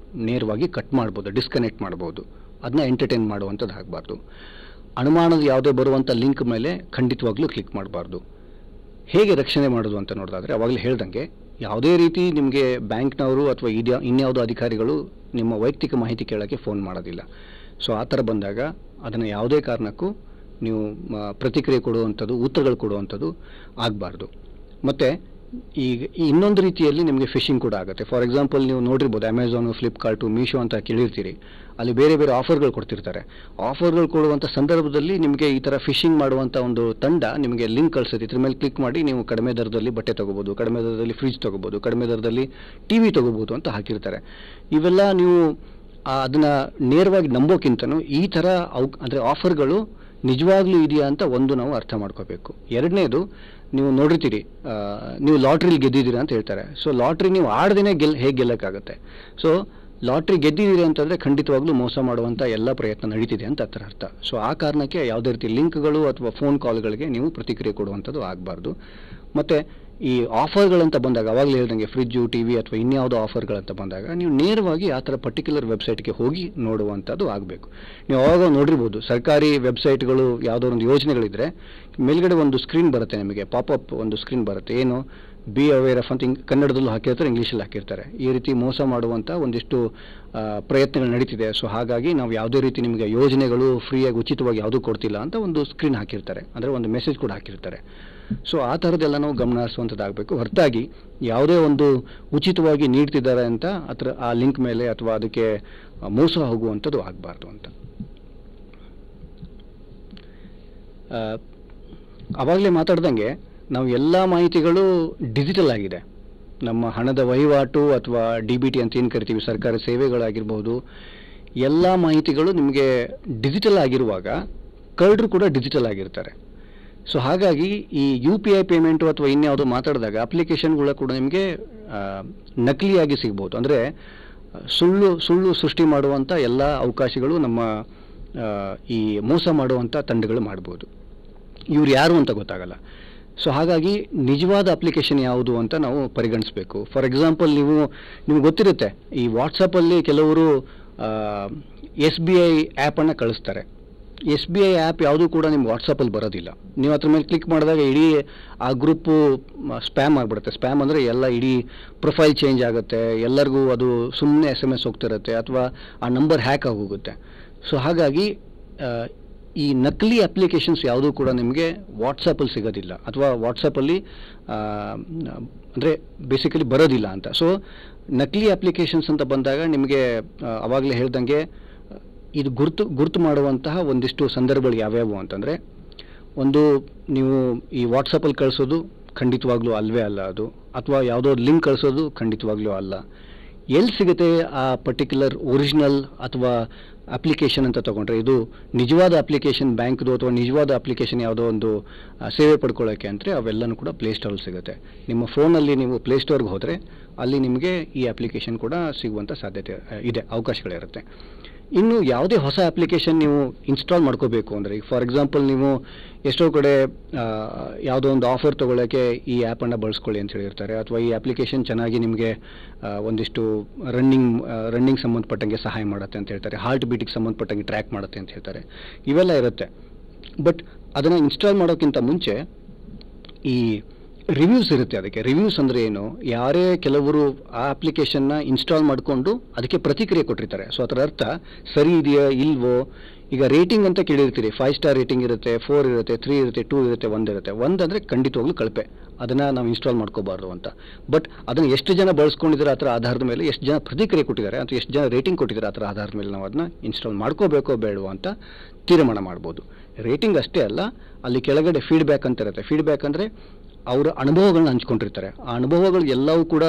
A: ನೇರವಾಗಿ ಕಟ್ ಮಾಡ್ಬೋದು, ಡಿಸ್ಕನೆಕ್ಟ್ ಮಾಡ್ಬೋದು. ಅದನ್ನ ಎಂಟರ್ಟೈನ್ ಮಾಡುವಂಥದ್ದು ಆಗಬಾರ್ದು. ಅನುಮಾನದ ಯಾವುದೇ ಬರುವಂಥ ಲಿಂಕ್ ಮೇಲೆ ಖಂಡಿತವಾಗ್ಲೂ ಕ್ಲಿಕ್ ಮಾಡಬಾರ್ದು. ಹೇಗೆ ರಕ್ಷಣೆ ಮಾಡೋದು ಅಂತ ನೋಡೋದಾದರೆ ಅವಾಗಲೇ ಹೇಳ್ದಂಗೆ ಯಾವುದೇ ರೀತಿ ನಿಮಗೆ ಬ್ಯಾಂಕ್ನವರು ಅಥವಾ ಇನ್ಯಾವುದೋ ಅಧಿಕಾರಿಗಳು ನಿಮ್ಮ ವೈಯಕ್ತಿಕ ಮಾಹಿತಿ ಕೇಳೋಕ್ಕೆ ಫೋನ್ ಮಾಡೋದಿಲ್ಲ. ಸೊ ಆ ಥರ ಬಂದಾಗ ಅದನ್ನು ಯಾವುದೇ ಕಾರಣಕ್ಕೂ ನೀವು ಪ್ರತಿಕ್ರಿಯೆ ಕೊಡುವಂಥದ್ದು, ಉತ್ತರಗಳು ಕೊಡುವಂಥದ್ದು ಆಗಬಾರ್ದು. ಮತ್ತು ಈಗ ಇನ್ನೊಂದು ರೀತಿಯಲ್ಲಿ ನಿಮಗೆ ಫಿಶಿಂಗ್ ಕೂಡ ಆಗುತ್ತೆ. ಫಾರ್ ಎಕ್ಸಾಂಪಲ್ ನೀವು ನೋಡಿರ್ಬೋದು, ಅಮೆಝಾನು, ಫ್ಲಿಪ್ಕಾರ್ಟು, ಮೀಶೋ ಅಂತ ಕೇಳಿರ್ತೀರಿ. ಅಲ್ಲಿ ಬೇರೆ ಬೇರೆ ಆಫರ್ಗಳು ಕೊಡ್ತಿರ್ತಾರೆ. ಆಫರ್ಗಳು ಕೊಡುವಂಥ ಸಂದರ್ಭದಲ್ಲಿ ನಿಮಗೆ ಈ ಥರ ಫಿಶಿಂಗ್ ಮಾಡುವಂಥ ಒಂದು ತಂಡ ನಿಮಗೆ ಲಿಂಕ್ ಕಳಿಸುತ್ತೆ. ಇದ್ರ ಮೇಲೆ ಕ್ಲಿಕ್ ಮಾಡಿ ನೀವು ಕಡಿಮೆ ದರದಲ್ಲಿ ಬಟ್ಟೆ ತೊಗೋಬೋದು, ಕಡಿಮೆ ದರದಲ್ಲಿ ಫ್ರಿಜ್ ತೊಗೋಬೋದು, ಕಡಿಮೆ ದರದಲ್ಲಿ TV ತೊಗೋಬೋದು ಅಂತ ಹಾಕಿರ್ತಾರೆ. ಇವೆಲ್ಲ ನೀವು ಅದನ್ನು ನೇರವಾಗಿ ನಂಬೋಕ್ಕಿಂತನೂ ಈ ಥರ ಅಂದರೆ ಆಫರ್ಗಳು ನಿಜವಾಗ್ಲೂ ಇದೆಯಾ ಅಂತ ಒಂದು ನಾವು ಅರ್ಥ ಮಾಡ್ಕೋಬೇಕು. ಎರಡನೇದು, ನೀವು ನೋಡಿರ್ತೀರಿ, ನೀವು ಲಾಟ್ರಿಲಿ ಗೆದ್ದಿದ್ದೀರಾ ಅಂತ ಹೇಳ್ತಾರೆ. ಸೊ ಲಾಟ್ರಿ ನೀವು ಆಡ್ದೇ ಹೇಗೆ ಗೆಲ್ಲಕ್ಕಾಗುತ್ತೆ? ಸೊ ಲಾಟ್ರಿ ಗೆದ್ದಿದ್ದೀರಿ ಅಂತಂದರೆ ಖಂಡಿತವಾಗ್ಲೂ ಮೋಸ ಮಾಡುವಂಥ ಎಲ್ಲ ಪ್ರಯತ್ನ ನಡೀತಿದೆ ಅಂತ ಅದರ ಅರ್ಥ. ಸೊ ಆ ಕಾರಣಕ್ಕೆ ಯಾವುದೇ ರೀತಿ ಲಿಂಕ್ಗಳು ಅಥವಾ ಫೋನ್ ಕಾಲ್ಗಳಿಗೆ ನೀವು ಪ್ರತಿಕ್ರಿಯೆ ಕೊಡುವಂಥದ್ದು ಆಗಬಾರ್ದು. ಮತ್ತು ಈ ಆಫರ್ಗಳಂತ ಬಂದಾಗ ಅವಾಗಲೇ ಹೇಳ್ದಂಗೆ ಫ್ರಿಜ್ಜು, TV ಅಥವಾ ಇನ್ಯಾವುದೋ ಆಫರ್ಗಳಂತ ಬಂದಾಗ ನೀವು ನೇರವಾಗಿ ಆ ಥರ ಪರ್ಟಿಕ್ಯುಲರ್ ವೆಬ್ಸೈಟ್ಗೆ ಹೋಗಿ ನೋಡುವಂಥದ್ದು ಆಗಬೇಕು. ನೀವು ಅವಾಗ ನೋಡಿರ್ಬೋದು, ಸರ್ಕಾರಿ ವೆಬ್ಸೈಟ್ಗಳು ಯಾವುದೋ ಒಂದು ಯೋಜನೆಗಳಿದ್ರೆ ಮೇಲ್ಗಡೆ ಒಂದು ಸ್ಕ್ರೀನ್ ಬರುತ್ತೆ, ನಿಮಗೆ ಪಾಪಪ್ ಒಂದು ಸ್ಕ್ರೀನ್ ಬರುತ್ತೆ, ಏನು ಬಿ ಅವೇರ್ ಆಫ್ ಅಂತ ಕನ್ನಡದಲ್ಲೂ ಹಾಕಿರ್ತಾರೆ, ಇಂಗ್ಲೀಷಲ್ಲಿ ಹಾಕಿರ್ತಾರೆ. ಈ ರೀತಿ ಮೋಸ ಮಾಡುವಂಥ ಒಂದಿಷ್ಟು ಪ್ರಯತ್ನಗಳು ನಡೀತಿದೆ. ಸೊ ಹಾಗಾಗಿ ನಾವು ಯಾವುದೇ ರೀತಿ ನಿಮಗೆ ಯೋಜನೆಗಳು ಫ್ರೀಯಾಗಿ ಉಚಿತವಾಗಿ ಯಾವುದೂ ಕೊಡ್ತಿಲ್ಲ ಅಂತ ಒಂದು ಸ್ಕ್ರೀನ್ ಹಾಕಿರ್ತಾರೆ, ಅಂದರೆ ಒಂದು ಮೆಸೇಜ್ ಕೂಡ ಹಾಕಿರ್ತಾರೆ. ಸೊ ಆ ಥರದ್ದೆಲ್ಲ ನಾವು ಗಮನ ಹರಿಸುವಂಥದ್ದಾಗಬೇಕು. ಹೊರತಾಗಿ ಯಾವುದೇ ಒಂದು ಉಚಿತವಾಗಿ ನೀಡ್ತಿದ್ದಾರೆ ಅಂತ ಆ ಲಿಂಕ್ ಮೇಲೆ ಅಥವಾ ಅದಕ್ಕೆ ಮೋಸ ಹೋಗುವಂಥದ್ದು ಆಗಬಾರ್ದು ಅಂತ. ಆವಾಗಲೇ ಮಾತಾಡ್ದಂಗೆ ನಾವು ಎಲ್ಲ ಮಾಹಿತಿಗಳು ಡಿಜಿಟಲ್ ಆಗಿದೆ. ನಮ್ಮ ಹಣದ ವಹಿವಾಟು ಅಥವಾ DBT ಅಂತ ಏನು ಕರಿತೀವಿ, ಸರ್ಕಾರಿ ಸೇವೆಗಳಾಗಿರ್ಬೋದು, ಎಲ್ಲ ಮಾಹಿತಿಗಳು ನಿಮಗೆ ಡಿಜಿಟಲ್ ಆಗಿರುವಾಗ ಕಳ್ಳರು ಕೂಡ ಡಿಜಿಟಲ್ ಆಗಿರ್ತಾರೆ. ಸೊ ಹಾಗಾಗಿ ಈ ಯು ಪಿ ಐ ಪೇಮೆಂಟು ಅಥವಾ ಇನ್ಯಾವುದೋ ಮಾತಾಡಿದಾಗ ಅಪ್ಲಿಕೇಶನ್ಗಳು ಕೂಡ ನಿಮಗೆ ನಕಲಿಯಾಗಿ ಸಿಗ್ಬೋದು. ಅಂದರೆ ಸುಳ್ಳು ಸೃಷ್ಟಿ ಮಾಡುವಂಥ ಎಲ್ಲ ಅವಕಾಶಗಳು ನಮ್ಮ ಈ ಮೋಸ ಮಾಡುವಂಥ ತಂಡಗಳು ಮಾಡ್ಬೋದು. ಇವ್ರು ಯಾರು ಅಂತ ಗೊತ್ತಾಗಲ್ಲ. ಸೊ ಹಾಗಾಗಿ ನಿಜವಾದ ಅಪ್ಲಿಕೇಶನ್ ಯಾವುದು ಅಂತ ನಾವು ಪರಿಗಣಿಸಬೇಕು. ಫಾರ್ ಎಕ್ಸಾಂಪಲ್ ನಿಮ್ಗೆ ಗೊತ್ತಿರುತ್ತೆ, ಈ ವಾಟ್ಸಪ್ಪಲ್ಲಿ ಕೆಲವರು SBI ಆ್ಯಪನ್ನು ಕಳಿಸ್ತಾರೆ. SBI ಆ್ಯಪ್ ಯಾವುದೂ ಕೂಡ ನಿಮ್ಮ ವಾಟ್ಸಪ್ಪಲ್ಲಿ ಬರೋದಿಲ್ಲ. ನೀವು ಅದ್ರ ಮೇಲೆ ಕ್ಲಿಕ್ ಮಾಡಿದಾಗ ಇಡೀ ಆ ಗ್ರೂಪು ಸ್ಪ್ಯಾಮ್ ಆಗಿಬಿಡುತ್ತೆ. ಸ್ಪ್ಯಾಮ್ ಅಂದರೆ ಎಲ್ಲ ಇಡೀ ಪ್ರೊಫೈಲ್ ಚೇಂಜ್ ಆಗುತ್ತೆ, ಎಲ್ಲರಿಗೂ ಅದು ಸುಮ್ಮನೆ SMS ಹೋಗ್ತಿರುತ್ತೆ ಅಥವಾ ಆ ನಂಬರ್ ಹ್ಯಾಕ್ ಆಗೋಗುತ್ತೆ. ಸೊ ಹಾಗಾಗಿ ಈ ನಕಲಿ ಅಪ್ಲಿಕೇಶನ್ಸ್ ಯಾವುದೂ ಕೂಡ ನಿಮಗೆ ವಾಟ್ಸಪ್ಪಲ್ಲಿ ಸಿಗೋದಿಲ್ಲ ಅಥವಾ ವಾಟ್ಸಪ್ಪಲ್ಲಿ ಅಂದರೆ ಬೇಸಿಕಲಿ ಬರೋದಿಲ್ಲ ಅಂತ. ಸೊ ನಕಲಿ ಅಪ್ಲಿಕೇಶನ್ಸ್ ಅಂತ ಬಂದಾಗ ನಿಮಗೆ ಆವಾಗಲೇ ಹೇಳ್ದಂಗೆ ಇದು ಗುರುತು ಮಾಡುವಂತಹ ಒಂದಿಷ್ಟು ಸಂದರ್ಭಗಳು ಯಾವ್ಯಾವು ಅಂತಂದರೆ, ಒಂದು ನೀವು ಈ ವಾಟ್ಸಪ್ಪಲ್ಲಿ ಕಳಿಸೋದು ಖಂಡಿತವಾಗ್ಲೂ ಅಲ್ವೇ ಅಲ್ಲ ಅದು, ಅಥವಾ ಯಾವುದೋ ಲಿಂಕ್ ಕಳಿಸೋದು ಖಂಡಿತವಾಗ್ಲೂ ಅಲ್ಲ. ಎಲ್ಲಿ ಸಿಗುತ್ತೆ ಆ ಪರ್ಟಿಕ್ಯುಲರ್ ಒರಿಜಿನಲ್ ಅಥವಾ ಅಪ್ಲಿಕೇಶನ್ ಅಂತ ತೊಗೊಂಡ್ರೆ, ಇದು ನಿಜವಾದ ಅಪ್ಲಿಕೇಶನ್ ಬ್ಯಾಂಕ್ದು ಅಥವಾ ನಿಜವಾದ ಅಪ್ಲಿಕೇಶನ್ ಯಾವುದೋ ಒಂದು ಸೇವೆ ಪಡ್ಕೊಳ್ಳೋಕ್ಕೆ ಅಂದರೆ ಅವೆಲ್ಲನೂ ಕೂಡ ಪ್ಲೇಸ್ಟೋರಲ್ಲಿ ಸಿಗುತ್ತೆ. ನಿಮ್ಮ ಫೋನಲ್ಲಿ ನೀವು ಪ್ಲೇಸ್ಟೋರ್ಗೆ ಹೋದರೆ ಅಲ್ಲಿ ನಿಮಗೆ ಈ ಅಪ್ಲಿಕೇಶನ್ ಕೂಡ ಸಿಗುವಂಥ ಸಾಧ್ಯತೆ ಇದೆ, ಅವಕಾಶಗಳಿರುತ್ತೆ. ಇನ್ನು ಯಾವುದೇ ಹೊಸ ಅಪ್ಲಿಕೇಶನ್ ನೀವು ಇನ್ಸ್ಟಾಲ್ ಮಾಡ್ಕೋಬೇಕು ಅಂದರೆ, ಈಗ ಫಾರ್ ಎಕ್ಸಾಂಪಲ್ ನೀವು ಎಷ್ಟೋ ಕಡೆ ಯಾವುದೋ ಒಂದು ಆಫರ್ ತೊಗೊಳ್ಳೋಕ್ಕೆ ಈ ಆ್ಯಪನ್ನು ಬಳಸ್ಕೊಳ್ಳಿ ಅಂತ ಹೇಳಿರ್ತಾರೆ, ಅಥವಾ ಈ ಅಪ್ಲಿಕೇಶನ್ ಚೆನ್ನಾಗಿ ನಿಮಗೆ ಒಂದಿಷ್ಟು ರನ್ನಿಂಗ್ ಸಂಬಂಧಪಟ್ಟಂಗೆ ಸಹಾಯ ಮಾಡುತ್ತೆ ಅಂತ ಹೇಳ್ತಾರೆ, ಹಾರ್ಟ್ ಬೀಟಿಗೆ ಸಂಬಂಧಪಟ್ಟಂಗೆ ಟ್ರ್ಯಾಕ್ ಮಾಡುತ್ತೆ ಅಂತ ಹೇಳ್ತಾರೆ, ಇವೆಲ್ಲ ಇರುತ್ತೆ. ಬಟ್ ಅದನ್ನು ಇನ್ಸ್ಟಾಲ್ ಮಾಡೋಕ್ಕಿಂತ ಮುಂಚೆ ಈ ರಿವ್ಯೂಸ್ ಇರುತ್ತೆ. ಅದಕ್ಕೆ ರಿವ್ಯೂಸ್ ಅಂದರೆ ಏನು, ಯಾರೇ ಕೆಲವರು ಆ ಅಪ್ಲಿಕೇಶನ್ನ ಇನ್ಸ್ಟಾಲ್ ಮಾಡಿಕೊಂಡು ಅದಕ್ಕೆ ಪ್ರತಿಕ್ರಿಯೆ ಕೊಟ್ಟಿರ್ತಾರೆ. ಸೊ ಅದರ ಅರ್ಥ ಸರಿ ಇದೆಯಾ ಇಲ್ವೋ. ಈಗ ರೇಟಿಂಗ್ ಅಂತ ಕೇಳಿರ್ತೀರಿ, 5 ಸ್ಟಾರ್ ರೇಟಿಂಗ್ ಇರುತ್ತೆ, 4 ಇರುತ್ತೆ, 3 ಇರುತ್ತೆ, 2 ಇರುತ್ತೆ, 1 ಇರುತ್ತೆ. 1 ಅಂದರೆ ಖಂಡಿತವಾಗ್ಲೂ ಕಳಪೆ, ಅದನ್ನು ನಾವು ಇನ್ಸ್ಟಾಲ್ ಮಾಡ್ಕೋಬಾರ್ದು ಅಂತ. ಬಟ್ ಅದನ್ನು ಎಷ್ಟು ಜನ ಬಳಸ್ಕೊಂಡಿದ್ದಾರೆ ಅದರ ಆಧಾರದ ಮೇಲೆ, ಎಷ್ಟು ಜನ ಪ್ರತಿಕ್ರಿಯೆ ಕೊಟ್ಟಿದ್ದಾರೆ ಅಥವಾ ಎಷ್ಟು ಜನ ರೇಟಿಂಗ್ ಕೊಟ್ಟಿದ್ದಾರೆ ಅದರ ಆಧಾರದ ಮೇಲೆ ನಾವು ಅದನ್ನ ಇನ್ಸ್ಟಾಲ್ ಮಾಡ್ಕೋಬೇಕೋ ಬೇಡವೋ ಅಂತ ತೀರ್ಮಾನ ಮಾಡ್ಬೋದು. ರೇಟಿಂಗ್ ಅಷ್ಟೇ ಅಲ್ಲ, ಅಲ್ಲಿ ಕೆಳಗಡೆ ಫೀಡ್ಬ್ಯಾಕ್ ಅಂತ ಇರುತ್ತೆ. ಫೀಡ್ಬ್ಯಾಕ್ ಅಂದರೆ ಅವರ ಅನುಭವಗಳನ್ನ ಹಂಚ್ಕೊಂಡಿರ್ತಾರೆ. ಆ ಅನುಭವಗಳು ಎಲ್ಲವೂ ಕೂಡ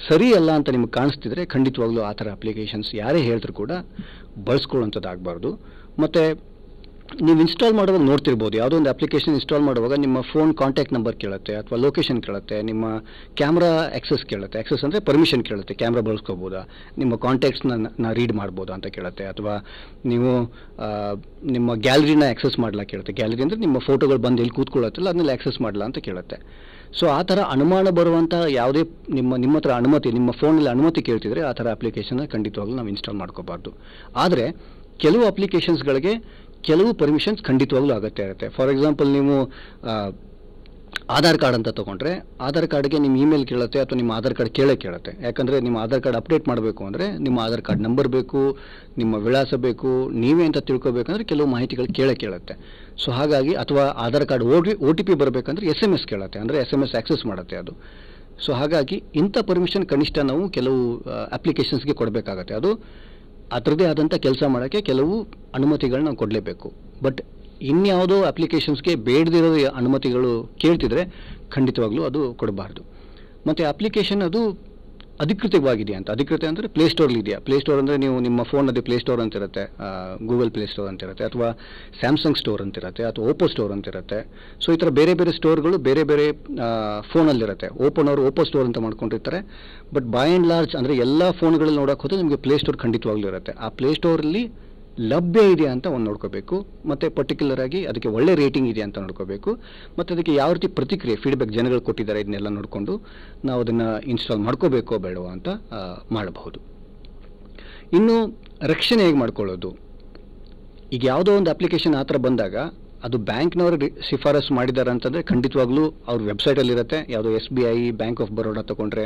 A: ಸರಿ ಅಲ್ಲ ಅಂತ ನಿಮಗೆ ಕಾಣಿಸ್ತಿದ್ರೆ ಖಂಡಿತವಾಗ್ಲೂ ಆ ಥರ ಅಪ್ಲಿಕೇಶನ್ಸ್ ಯಾರೇ ಹೇಳಿದ್ರು ಕೂಡ ಬಳಸ್ಕೊಳ್ಳೋಂಥದ್ದಾಗಬಾರ್ದು. ಮತ್ತು ನೀವು ಇನ್ಸ್ಟಾಲ್ ಮಾಡುವಾಗ ನೋಡ್ತಿರ್ಬೋದು, ಯಾವುದೋ ಒಂದು ಅಪ್ಲಿಕೇಶನ್ ಇನ್ಸ್ಟಾಲ್ ಮಾಡುವಾಗ ನಿಮ್ಮ ಫೋನ್ ಕಾಂಟ್ಯಾಕ್ಟ್ ನಂಬರ್ ಕೇಳುತ್ತೆ ಅಥವಾ ಲೊಕೇಶನ್ ಕೇಳುತ್ತೆ, ನಿಮ್ಮ ಕ್ಯಾಮ್ರಾ ಆಕ್ಸೆಸ್ ಕೇಳುತ್ತೆ. ಆಕ್ಸೆಸ್ ಅಂದರೆ ಪರ್ಮಿಷನ್ ಕೇಳುತ್ತೆ, ಕ್ಯಾಮ್ರಾ ಬಳಸ್ಕೋಬೋದಾ, ನಿಮ್ಮ ಕಾಂಟ್ಯಾಕ್ಟ್ಸ್ನ ರೀಡ್ ಮಾಡ್ಬೋದಾ ಅಂತ ಕೇಳುತ್ತೆ, ಅಥವಾ ನೀವು ನಿಮ್ಮ ಗ್ಯಾಲರಿನ ಆಕ್ಸೆಸ್ ಮಾಡ್ಲಾ ಕೇಳುತ್ತೆ. ಗ್ಯಾಲರಿ ಅಂದರೆ ನಿಮ್ಮ ಫೋಟೋಗಳು ಬಂದು ಎಲ್ಲಿ ಕೂತ್ಕೊಳ್ಳುತ್ತಲ್ಲ ಅದನ್ನೆಲ್ಲ ಆಕ್ಸೆಸ್ ಮಾಡಲಾ ಅಂತ ಕೇಳುತ್ತೆ. ಸೊ ಆ ಥರ ಅನುಮಾನ ಬರುವಂಥ ಯಾವುದೇ ನಿಮ್ಮ ಹತ್ರ ಅನುಮತಿ, ನಿಮ್ಮ ಫೋನಲ್ಲಿ ಅನುಮತಿ ಕೇಳ್ತಿದ್ರೆ ಆ ಥರ ಅಪ್ಲಿಕೇಶನ್ನ ಖಂಡಿತವಾಗ್ಲೂ ನಾವು ಇನ್ಸ್ಟಾಲ್ ಮಾಡ್ಕೋಬಾರ್ದು. ಆದರೆ ಕೆಲವು ಅಪ್ಲಿಕೇಶನ್ಸ್ಗಳಿಗೆ ಕೆಲವು ಪರ್ಮಿಷನ್ಸ್ ಖಂಡಿತವಾಗ್ಲೂ ಅಗತ್ಯ ಇರುತ್ತೆ. ಫಾರ್ ಎಕ್ಸಾಂಪಲ್ ನೀವು ಆಧಾರ್ ಕಾರ್ಡ್ ಅಂತ ತೊಗೊಂಡ್ರೆ, ಆಧಾರ್ ಕಾರ್ಡ್ಗೆ ನಿಮ್ಮ ಇಮೇಲ್ ಕೇಳುತ್ತೆ ಅಥವಾ ನಿಮ್ಮ ಆಧಾರ್ ಕಾರ್ಡ್ ಕೇಳುತ್ತೆ. ಯಾಕಂದರೆ ನಿಮ್ಮ ಆಧಾರ್ ಕಾರ್ಡ್ ಅಪ್ಡೇಟ್ ಮಾಡಬೇಕು ಅಂದರೆ ನಿಮ್ಮ ಆಧಾರ್ ಕಾರ್ಡ್ ನಂಬರ್ ಬೇಕು, ನಿಮ್ಮ ವಿಳಾಸ ಬೇಕು, ನೀವೇ ಅಂತ ತಿಳ್ಕೊಬೇಕಂದ್ರೆ ಕೆಲವು ಮಾಹಿತಿಗಳು ಕೇಳುತ್ತೆ. ಸೊ ಹಾಗಾಗಿ, ಅಥವಾ ಆಧಾರ್ ಕಾರ್ಡ್ OTP ಬರಬೇಕಂದ್ರೆ SMS ಕೇಳುತ್ತೆ, ಅಂದರೆ SMS ಆಕ್ಸೆಸ್ ಮಾಡುತ್ತೆ ಅದು. ಸೊ ಹಾಗಾಗಿ ಇಂಥ ಪರ್ಮಿಷನ್ ಕನಿಷ್ಠ ನಾವು ಕೆಲವು ಅಪ್ಲಿಕೇಶನ್ಸ್ಗೆ ಕೊಡಬೇಕಾಗತ್ತೆ. ಅದು ಅದರದ್ದೇ ಆದಂಥ ಕೆಲಸ ಮಾಡೋಕ್ಕೆ ಕೆಲವು ಅನುಮತಿಗಳನ್ನ ನಾವು ಕೊಡಲೇಬೇಕು. ಬಟ್ ಇನ್ಯಾವುದೋ ಅಪ್ಲಿಕೇಶನ್ಸ್ಗೆ ಬೇಡದಿರೋ ಅನುಮತಿಗಳು ಕೇಳ್ತಿದ್ರೆ ಖಂಡಿತವಾಗ್ಲೂ ಅದು ಕೊಡಬಾರ್ದು. ಮತ್ತು ಅಪ್ಲಿಕೇಶನ್ ಅದು ಅಧಿಕೃತವಾಗಿದೆಯಾ ಅಂತ, ಅಧಿಕೃತ ಅಂದರೆ ಪ್ಲೇಸ್ಟೋರ್ಲಿ ಇದೆಯಾ. ಪ್ಲೇಸ್ಟೋರ್ ಅಂದರೆ ನೀವು ನಿಮ್ಮ ಫೋನಲ್ಲಿ ಪ್ಲೇಸ್ಟೋರ್ ಅಂತಿರುತ್ತೆ, ಗೂಗಲ್ ಪ್ಲೇಸ್ಟೋರ್ ಅಂತಿರುತ್ತೆ, ಅಥವಾ ಸ್ಯಾಮ್ಸಂಗ್ ಸ್ಟೋರ್ ಅಂತಿರುತ್ತೆ, ಅಥವಾ ಓಪೋ ಸ್ಟೋರ್ ಅಂತಿರುತ್ತೆ. ಸೊ ಈ ಥರ ಬೇರೆ ಬೇರೆ ಸ್ಟೋರ್ಗಳು ಬೇರೆ ಬೇರೆ ಫೋನಲ್ಲಿರುತ್ತೆ. ಓಪೋ ಸ್ಟೋರ್ ಅಂತ ಮಾಡ್ಕೊಂಡಿರ್ತಾರೆ. ಬಟ್ ಬೈ ಆ್ಯಂಡ್ ಲಾರ್ಜ್ ಅಂದರೆ ಎಲ್ಲ ಫೋನ್ಗಳಲ್ಲಿ ನೋಡೋಕೆ ಹೋದರೆ ನಿಮಗೆ ಪ್ಲೇಸ್ಟೋರ್ ಖಂಡಿತವಾಗ್ಲೂ ಇರುತ್ತೆ. ಆ ಪ್ಲೇಸ್ಟೋರಲ್ಲಿ ಲಭ್ಯ ಇದೆಯಾ ಅಂತ ಒಂದು ನೋಡ್ಕೋಬೇಕು, ಮತ್ತು ಪರ್ಟಿಕ್ಯುಲರ್ ಆಗಿ ಅದಕ್ಕೆ ಒಳ್ಳೆ ರೇಟಿಂಗ್ ಇದೆಯಾ ಅಂತ ನೋಡ್ಕೋಬೇಕು, ಮತ್ತು ಅದಕ್ಕೆ ಯಾವ ರೀತಿ ಪ್ರತಿಕ್ರಿಯೆ ಫೀಡ್ಬ್ಯಾಕ್ ಜನಗಳು ಕೊಟ್ಟಿದ್ದಾರೆ ಇದನ್ನೆಲ್ಲ ನೋಡಿಕೊಂಡು ನಾವು ಅದನ್ನು ಇನ್ಸ್ಟಾಲ್ ಮಾಡ್ಕೋಬೇಕೋ ಬೇಡವೋ ಅಂತ ಮಾಡಬಹುದು. ಇನ್ನು ರಕ್ಷಣೆ ಹೇಗೆ ಮಾಡ್ಕೊಳ್ಳೋದು, ಈಗ ಯಾವುದೋ ಒಂದು ಅಪ್ಲಿಕೇಶನ್ ಆ ಥರ ಬಂದಾಗ ಅದು ಬ್ಯಾಂಕ್ನವರು ಶಿಫಾರಸು ಮಾಡಿದ್ದಾರೆ ಅಂತಂದರೆ ಖಂಡಿತವಾಗ್ಲೂ ಅವ್ರ ವೆಬ್ಸೈಟಲ್ಲಿರುತ್ತೆ. ಯಾವುದೋ SBI, ಬ್ಯಾಂಕ್ ಆಫ್ ಬರೋಡಾ ತೊಗೊಂಡ್ರೆ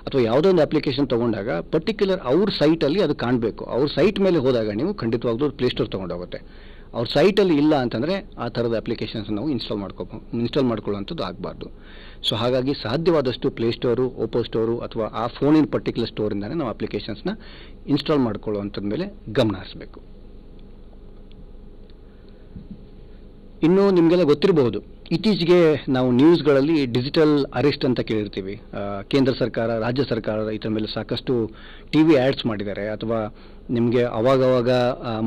A: ಅಥವಾ ಯಾವುದೋ ಒಂದು ಅಪ್ಲಿಕೇಶನ್ ತೊಗೊಂಡಾಗ ಪರ್ಟಿಕ್ಯುಲರ್ ಅವ್ರ ಸೈಟಲ್ಲಿ ಅದು ಕಾಣಬೇಕು. ಅವ್ರ ಸೈಟ್ ಮೇಲೆ ಹೋದಾಗ ನೀವು ಖಂಡಿತವಾಗ್ಲೂ ಪ್ಲೇಸ್ಟೋರ್ ತೊಗೊಂಡೋಗುತ್ತೆ. ಅವ್ರ ಸೈಟಲ್ಲಿ ಇಲ್ಲ ಅಂತಂದರೆ ಆ ಥರದ ಅಪ್ಲಿಕೇಶನ್ಸ್ ನಾವು ಇನ್ಸ್ಟಾಲ್ ಮಾಡ್ಕೊಳ್ಳೋವಂಥದ್ದು ಆಗಬಾರ್ದು. ಸೊ ಹಾಗಾಗಿ ಸಾಧ್ಯವಾದಷ್ಟು ಪ್ಲೇಸ್ಟೋರು, ಓಪೋ ಸ್ಟೋರು ಅಥವಾ ಆ ಫೋನಿನ ಪರ್ಟಿಕ್ಯುಲರ್ ಸ್ಟೋರಿಂದನೇ ನಾವು ಅಪ್ಲಿಕೇಶನ್ಸ್ನ ಇನ್ಸ್ಟಾಲ್ ಮಾಡ್ಕೊಳ್ಳೋವಂಥದ್ದು ಮೇಲೆ ಗಮನ ಹರಿಸಬೇಕು. ಇನ್ನು ನಿಮಗೆಲ್ಲ ಗೊತ್ತಿರಬಹುದು, ಇತ್ತೀಚೆಗೆ ನಾವು ನ್ಯೂಸ್ಗಳಲ್ಲಿ ಡಿಜಿಟಲ್ ಅರೆಸ್ಟ್ ಅಂತ ಕೇಳಿರ್ತೀವಿ. ಕೇಂದ್ರ ಸರ್ಕಾರ, ರಾಜ್ಯ ಸರ್ಕಾರ ಇದರ ಮೇಲೆ ಸಾಕಷ್ಟು TV ಆ್ಯಡ್ಸ್ ಮಾಡಿದ್ದಾರೆ, ಅಥವಾ ನಿಮಗೆ ಅವಾಗವಾಗ